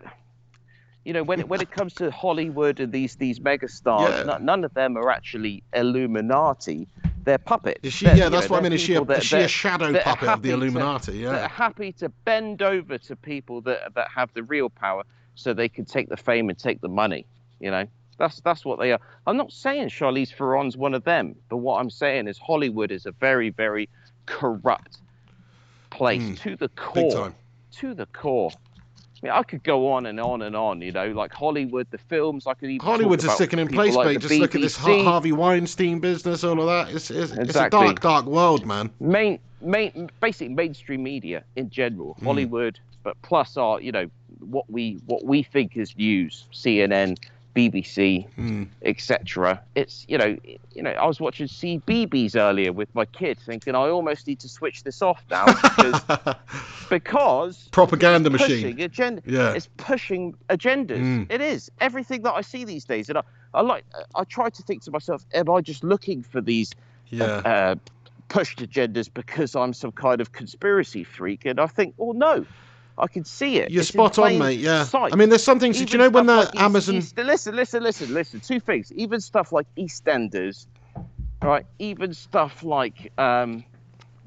When it comes to Hollywood and these megastars, none of them are actually Illuminati. They're puppets. Is she? That's what I mean. Is she a shadow puppet of the Illuminati? They're happy to bend over to people that have the real power, so they can take the fame and take the money. That's what they are. I'm not saying Charlize Theron's one of them, but what I'm saying is Hollywood is a very, very corrupt place to the core. Big time. To the core. I mean, I could go on and on and on, like Hollywood, the films. I could even Hollywood's a sickening place, mate. Just look at this Harvey Weinstein business, all of that. It's a dark, dark world, man. Basically mainstream media in general, Hollywood, but plus our, what we think is news, CNN, BBC, etc. It's I was watching CBeebies earlier with my kid, thinking I almost need to switch this off now because propaganda machine. It's pushing agendas. It is everything that I see these days, and I try to think to myself, am I just looking for these pushed agendas because I'm some kind of conspiracy freak? And I think, oh no. I can see it. You're spot on, mate. Yeah. Sight. I mean, there's some things. Do you know when the Amazon? Listen. Two things. Even stuff like EastEnders, right? Even stuff like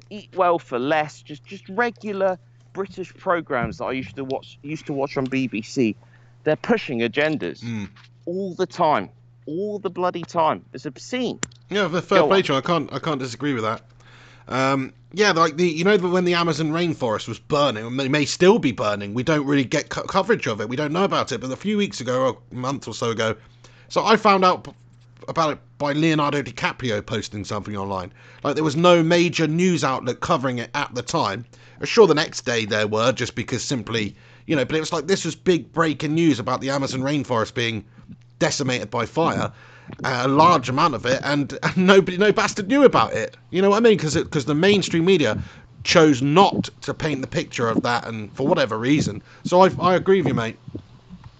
Eat Well for Less. Just regular British programs that I used to watch on BBC. They're pushing agendas all the time, all the bloody time. It's obscene. Yeah, the fair play to you. I can't disagree with that. Like when the Amazon rainforest was burning, and it may still be burning, we don't really get coverage of it. We don't know about it. But a few weeks ago, or a month or so ago, so I found out about it by Leonardo DiCaprio posting something online. Like, there was no major news outlet covering it at the time. Sure, the next day there were, just because simply, but it was like this was big breaking news about the Amazon rainforest being decimated by fire. A large amount of it, and no bastard knew about it. You know what I mean? Because the mainstream media chose not to paint the picture of that, and for whatever reason. So I agree with you, mate.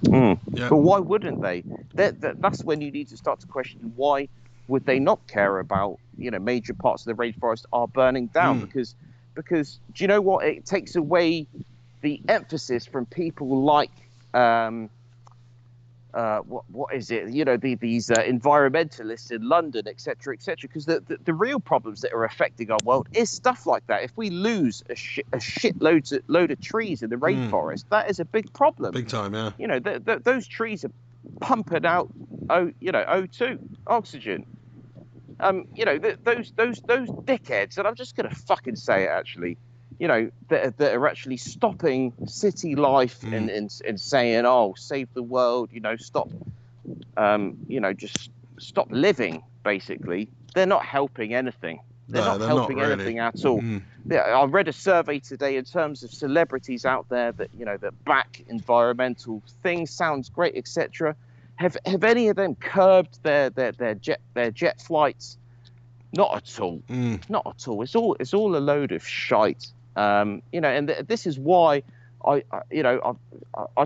Yeah. But why wouldn't they? That's when you need to start to question why would they not care about, major parts of the rainforest are burning down? Because do you know what? It takes away the emphasis from people like what is it? These environmentalists in London, etc., etc. Because the real problems that are affecting our world is stuff like that. If we lose a shitload of trees in the rainforest, that is a big problem. Big time, yeah. Those trees are pumping out O2, oxygen. Those dickheads, and I'm just gonna fucking say it actually. That are actually stopping city life and saying, "Oh, save the world," stop, just stop living. Basically, they're not helping anything. They're not helping anything at all. I read a survey today in terms of celebrities out there that that back environmental things, sounds great, etc. Have any of them curbed their jet flights? Not at all. Not at all. It's all a load of shite. And this is why I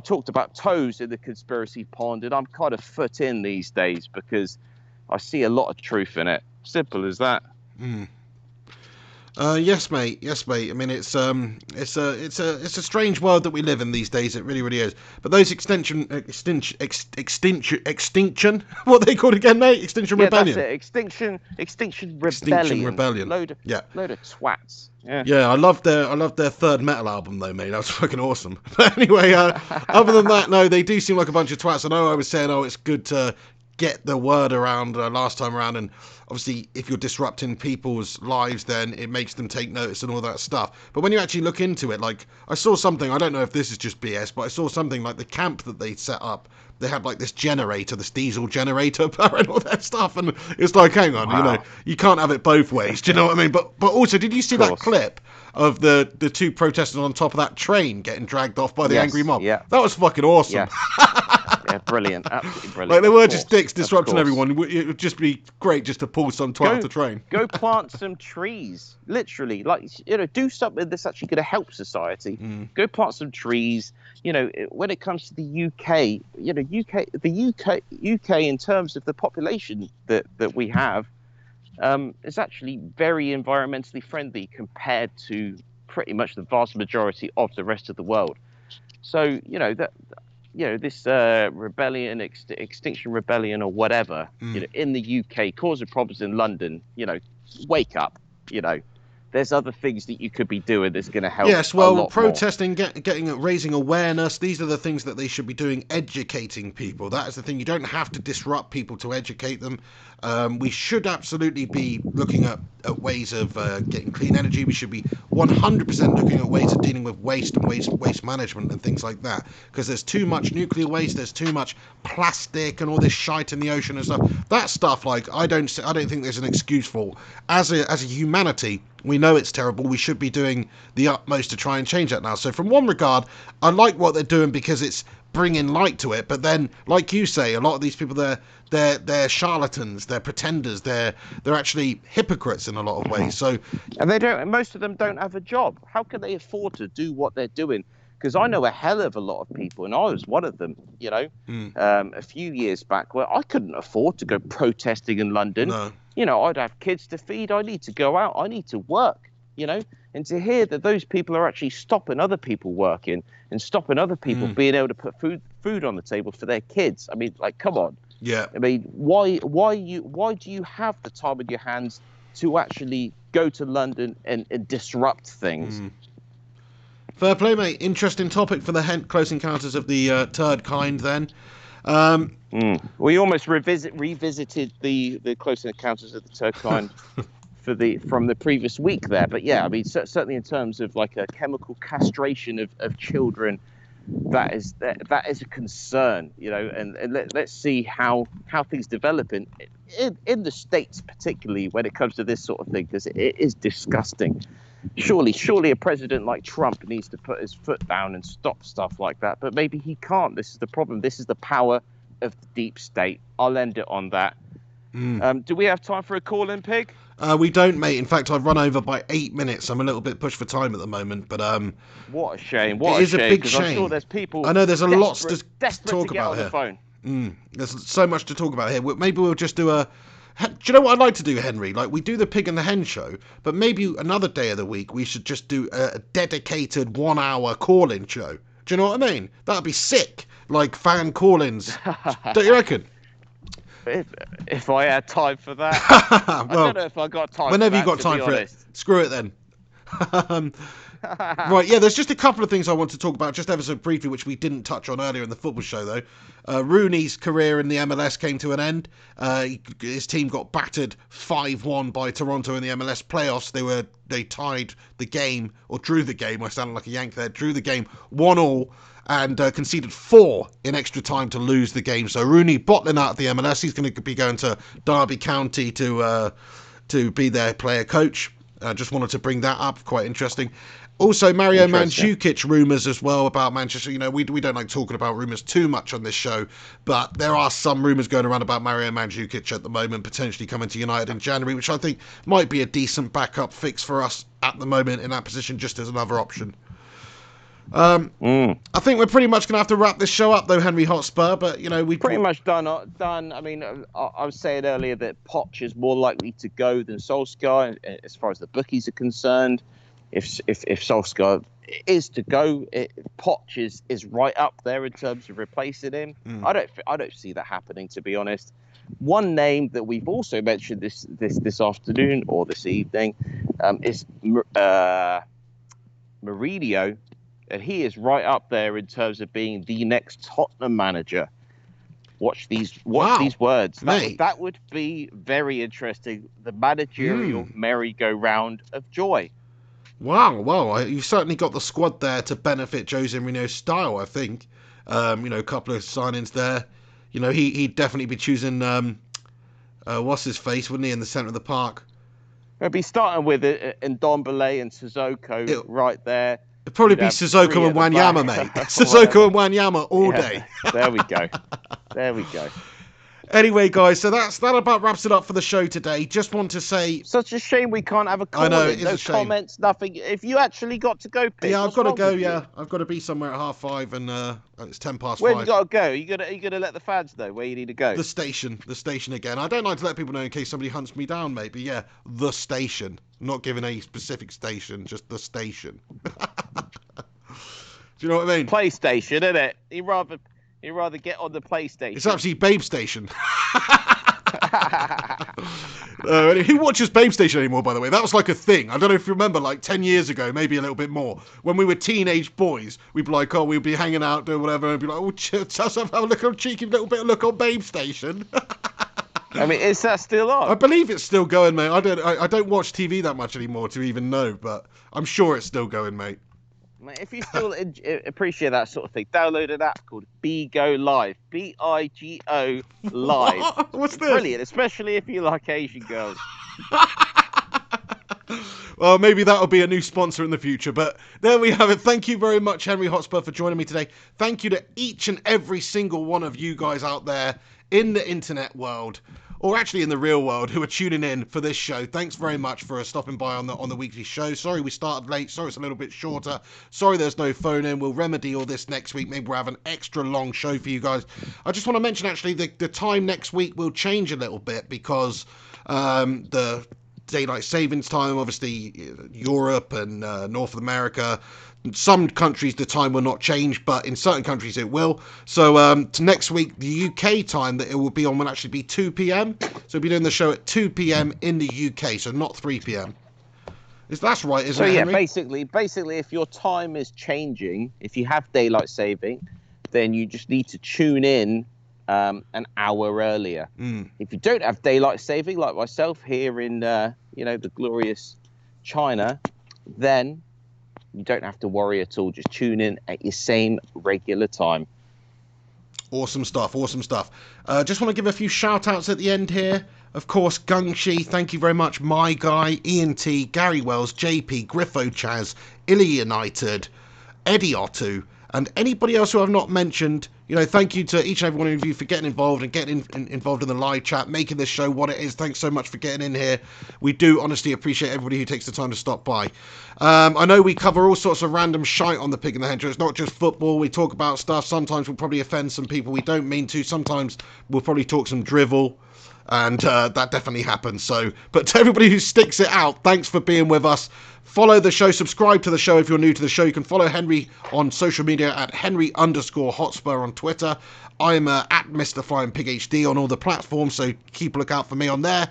talked about toes in the conspiracy pond, and I'm kind of foot in these days because I see a lot of truth in it. Simple as that. Yes, mate. I mean, it's a strange world that we live in these days. It really, really is. But those extinction, what are they called again, mate? Extinction Rebellion. That's it. Extinction Rebellion. Extinction Rebellion. Load of twats. Yeah, I loved their third metal album though, mate. That was fucking awesome. But anyway, other than that, no, they do seem like a bunch of twats. I know I was saying, it's good to get the word around last time around, and obviously if you're disrupting people's lives, then it makes them take notice and all that stuff. But when you actually look into it, like I saw something, I don't know if this is just BS, but I saw something like the camp that they set up, they had like this generator, this diesel generator and all that stuff, and it's like, hang on, wow. You can't have it both ways. Do you know what I mean? But also, did you see that clip of the two protesters on top of that train getting dragged off by the angry mob? Yeah, that was fucking awesome. Yeah, brilliant, absolutely brilliant. Like they were just dicks disrupting everyone. It would just be great just to pull some twat off the train. Go plant some trees, literally. Like do something that's actually going to help society. Go plant some trees. When it comes to the UK, the UK in terms of the population that we have, is actually very environmentally friendly compared to pretty much the vast majority of the rest of the world. So this rebellion, Extinction Rebellion or whatever, in the UK, causing problems in London, wake up, there's other things that you could be doing that's going to help. Yes, well, protesting, raising awareness, these are the things that they should be doing, educating people. That is the thing. You don't have to disrupt people to educate them. We should absolutely be looking at ways of getting clean energy. We should be 100% looking at ways of dealing with waste and waste management and things like that. Because there's too much nuclear waste, there's too much plastic and all this shite in the ocean and stuff. That stuff, like, I don't think there's an excuse for. As a humanity, we know it's terrible. We should be doing the utmost to try and change that now. So from one regard, I like what they're doing because it's bringing light to it. But then, like you say, a lot of these people, they're charlatans, they're pretenders, they're actually hypocrites in a lot of ways. So, and most of them don't have a job. How can they afford to do what they're doing? Because I know a hell of a lot of people, and I was one of them, a few years back, where I couldn't afford to go protesting in London. No. I'd have kids to feed. I need to go out. I need to work, and to hear that those people are actually stopping other people working and stopping other people being able to put food on the table for their kids. I mean, like, come on. Yeah. I mean, why do you have the time in your hands to actually go to London and disrupt things? Fair play, mate. Interesting topic for the Close Encounters of the Third Kind, then. We almost revisited the Close Encounters of the Third Kind from the previous week there. But yeah, I mean, certainly in terms of like a chemical castration of children, that is a concern, and let's see how things develop in the States, particularly when it comes to this sort of thing, because it is disgusting. Surely a president like Trump needs to put his foot down and stop stuff like that, but maybe he can't. This is the problem. This is the power of the deep state. I'll end it on that. Do we have time for a call-in, Pig? We don't, mate. In fact, I've run over by 8 minutes. I'm a little bit pushed for time at the moment, but what a shame. It is a big shame. I'm sure there's people. I know there's a lot to talk get about on here. the phone. There's so much to talk about here. Maybe we'll just do Do you know what I'd like to do, Henry? Like, we do the Pig and the Hen show, but maybe another day of the week we should just do a dedicated 1 hour call-in show. Do you know what I mean? That'd be sick. Like fan call-ins. Don't you reckon? If I had time for that. Well, I don't know if I got time whenever for that, you got to time be for honest. it. Screw it then. Right, yeah, there's just a couple of things I want to talk about just ever so briefly, which we didn't touch on earlier in the football show, though. Rooney's career in the MLS came to an end. His team got battered 5-1 by Toronto in the MLS playoffs. They tied the game, or drew the game. I sounded like a Yank there. Drew the game 1-1 and conceded 4 in extra time to lose the game. So Rooney bottling out of the MLS. He's going to be going to Derby County to be their player coach. Just wanted to bring that up. Quite interesting. Also, Mario Mandzukic rumours as well about Manchester. You know, we don't like talking about rumours too much on this show, but there are some rumours going around about Mario Mandzukic at the moment, potentially coming to United in January, which I think might be a decent backup fix for us at the moment in that position, just as another option. I think we're pretty much going to have to wrap this show up, though, Henry Hotspur, but, you know, we pretty much done. I mean, I was saying earlier that Poch is more likely to go than Solskjaer as far as the bookies are concerned. If Solskjaer is to go, Poch is right up there in terms of replacing him. I don't see that happening, to be honest. One name that we've also mentioned this afternoon or this evening is Mourinho, and he is right up there in terms of being the next Tottenham manager. Watch these words. That would be very interesting. The managerial merry-go-round of joy. Wow, well, you've certainly got the squad there to benefit Jose Mourinho's style, I think. You know, a couple of signings there. You know, he'd definitely be choosing, what's his face, wouldn't he, in the centre of the park? It'd be starting with Ndombele and Sissoko right there. It'd probably be Sissoko and Wanyama, mate. Sissoko and Wanyama all day. There we go. Anyway, guys, so that about wraps it up for the show today. Just want to say, such a shame we can't have a call. I know, it's no a shame. Comments, nothing. If you actually got to go, Pete, yeah, I've got to go. Yeah, I've got to be somewhere at 5:30, and it's 5:10. Where have you got to go? You gonna let the fans know where you need to go? The station again. I don't like to let people know in case somebody hunts me down, mate. But yeah, the station. I'm not giving a specific station, just the station. Do you know what I mean? PlayStation, isn't it? You rather get on the PlayStation. It's actually Babe Station. Who watches Babe Station anymore, by the way? That was like a thing. I don't know if you remember, like 10 years ago, maybe a little bit more. When we were teenage boys, we'd be like, we'd be hanging out, doing whatever, and be like, let's have a look on cheeky little bit of look on Babe Station. I mean, is that still on? I believe it's still going, mate. I don't watch TV that much anymore to even know, but I'm sure it's still going, mate. If you still appreciate that sort of thing, download an app called Bigo Live. BIGO Live. What's this? Brilliant, especially if you like Asian girls. Well, maybe that'll be a new sponsor in the future, but there we have it. Thank you very much, Henry Hotspur, for joining me today. Thank you to each and every single one of you guys out there in the internet world, or actually in the real world, who are tuning in for this show. Thanks very much for stopping by on the weekly show. Sorry we started late. Sorry it's a little bit shorter. Sorry there's no phone in. We'll remedy all this next week. Maybe we'll have an extra long show for you guys. I just want to mention, actually, the time next week will change a little bit because the daylight savings time, obviously Europe and North America, some countries the time will not change, but in certain countries it will. So to next week, the UK time that it will be on will actually be 2 p.m. So we'll be doing the show at 2 p.m. in the UK, so not 3 p.m. That's right, isn't it, Henry? basically, if your time is changing, if you have daylight saving, then you just need to tune in an hour earlier. If you don't have daylight saving, like myself here in the glorious China, then you don't have to worry at all. Just tune in at your same regular time. Awesome stuff. Just want to give a few shout outs at the end here. Of course, Gungshi, thank you very much. My Guy, Ian T, Gary Wells, JP, Griffo Chaz, Illy United, Eddie Otto, And anybody else who I've not mentioned, thank you to each and every one of you for getting involved and getting involved in the live chat, making this show what it is. Thanks so much for getting in here. We do honestly appreciate everybody who takes the time to stop by. I know we cover all sorts of random shite on the Pig in the Hen Show. It's not just football. We talk about stuff. Sometimes we'll probably offend some people we don't mean to. Sometimes we'll probably talk some drivel. And that definitely happens. So, but to everybody who sticks it out, thanks for being with us. Follow the show, subscribe to the show if you're new to the show. You can follow Henry on social media at Henry_Hotspur on Twitter. I'm at Mr. Flying Pig HD on all the platforms, so keep a lookout for me on there.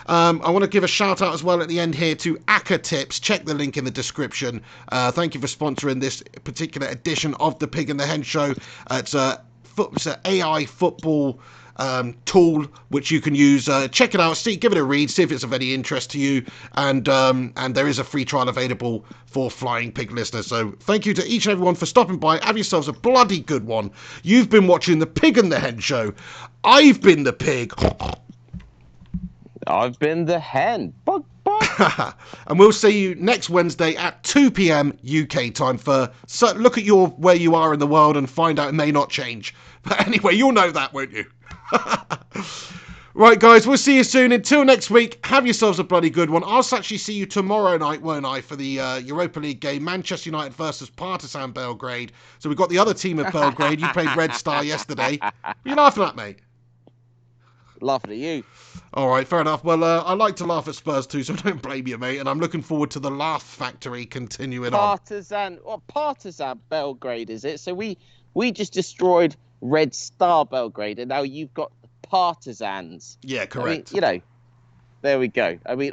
I want to give a shout out as well at the end here to Aka Tips. Check the link in the description. Thank you for sponsoring this particular edition of the Pig and the Hen Show. It's an AI football tool which you can use. Check it out, give it a read, see if it's of any interest to you, and there is a free trial available for Flying Pig listeners. So thank you to each and everyone for stopping by. Have yourselves a bloody good one. You've been watching the Pig and the Hen Show. I've been the pig. I've been the hen. Bug. And we'll see you next Wednesday at 2 p.m. UK time for look at where you are in the world and find out it may not change. But anyway, you'll know that, won't you? Right, guys, we'll see you soon. Until next week, have yourselves a bloody good one. I'll actually see you tomorrow night, won't I, for the Europa League game, Manchester United versus Partizan Belgrade. So we've got the other team of Belgrade. You played Red Star yesterday. What are you laughing at, mate? Laughing at you. All right, fair enough. Well, I like to laugh at Spurs too, so don't blame you, mate. And I'm looking forward to the Laugh Factory continuing on. Partizan Belgrade, is it? So we just destroyed Red Star Belgrade, and now you've got Partisans. Yeah, correct. I mean, there we go. I mean,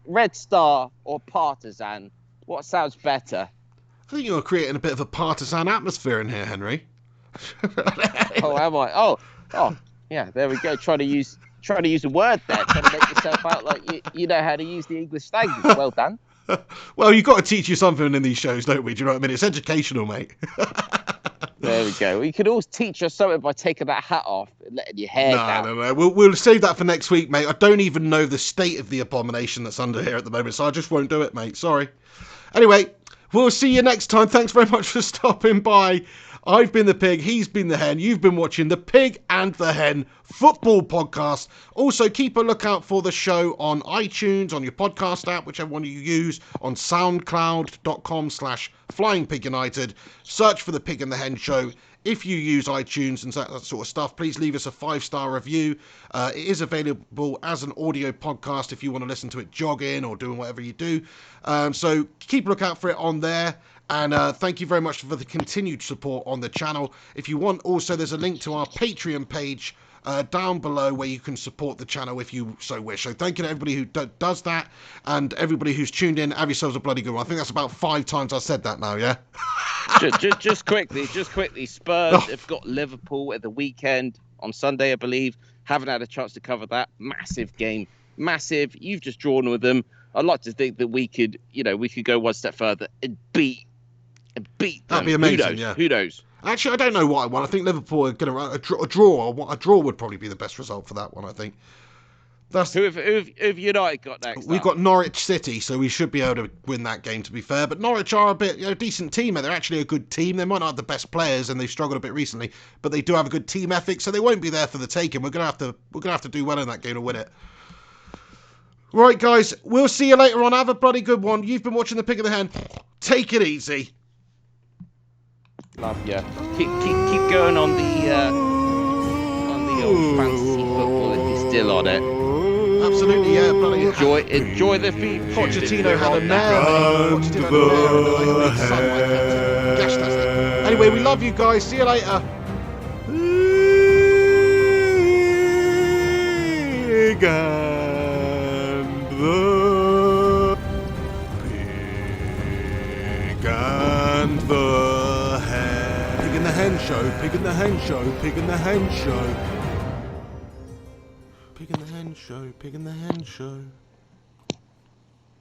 Red Star or Partisan, what sounds better? I think you're creating a bit of a partisan atmosphere in here, Henry. Oh, am I? Oh, yeah. There we go. Trying to use a word there, trying to make yourself out like you know how to use the English language. Well done. Well, you've got to teach you something in these shows, don't we? Do you know what I mean? It's educational, mate. There we go. We could always teach us something by taking that hat off and letting your hair down. No. We'll save that for next week, mate. I don't even know the state of the abomination that's under here at the moment, so I just won't do it, mate. Sorry. Anyway, we'll see you next time. Thanks very much for stopping by. I've been the pig, he's been the hen. You've been watching the Pig and the Hen football podcast. Also, keep a lookout for the show on iTunes, on your podcast app, whichever one you use, on soundcloud.com/FlyingPigUnited. Search for the Pig and the Hen show. If you use iTunes and that sort of stuff, please leave us a 5-star review. It is available as an audio podcast if you want to listen to it jogging or doing whatever you do. So keep a lookout for it on there. And thank you very much for the continued support on the channel. If you want, also, there's a link to our Patreon page down below where you can support the channel if you so wish. So thank you to everybody who does that, and everybody who's tuned in. Have yourselves a bloody good one. I think that's about 5 times I've said that now, yeah? just quickly, Spurs have got Liverpool at the weekend on Sunday, I believe. Haven't had a chance to cover that. Massive game. Massive. You've just drawn with them. I'd like to think that we could go one step further and beat them. That'd be amazing. Who knows? Actually, I don't know what I want. I think Liverpool are going to a draw. A draw would probably be the best result for that one, I think. Who have United got next? We've got Norwich City, so we should be able to win that game, to be fair. But Norwich are a decent team. They're actually a good team. They might not have the best players, and they've struggled a bit recently, but they do have a good team ethic, so they won't be there for the taking. We're gonna have to do well in that game to win it. Right, guys, we'll see you later on. Have a bloody good one. You've been watching the Pig and the Hen. Take it easy. Love you. Keep going on the old fantasy football if you're still on it. Absolutely, yeah. Bloody enjoy the feed. Pochettino had a mare. Anyway, we love you guys. See you later. Pig and the Pig and the Hen. Pig and the Hen show. Pig and the Hen show. Pig and the Hen show. Pig and the Hen show. Pig and the Hen show.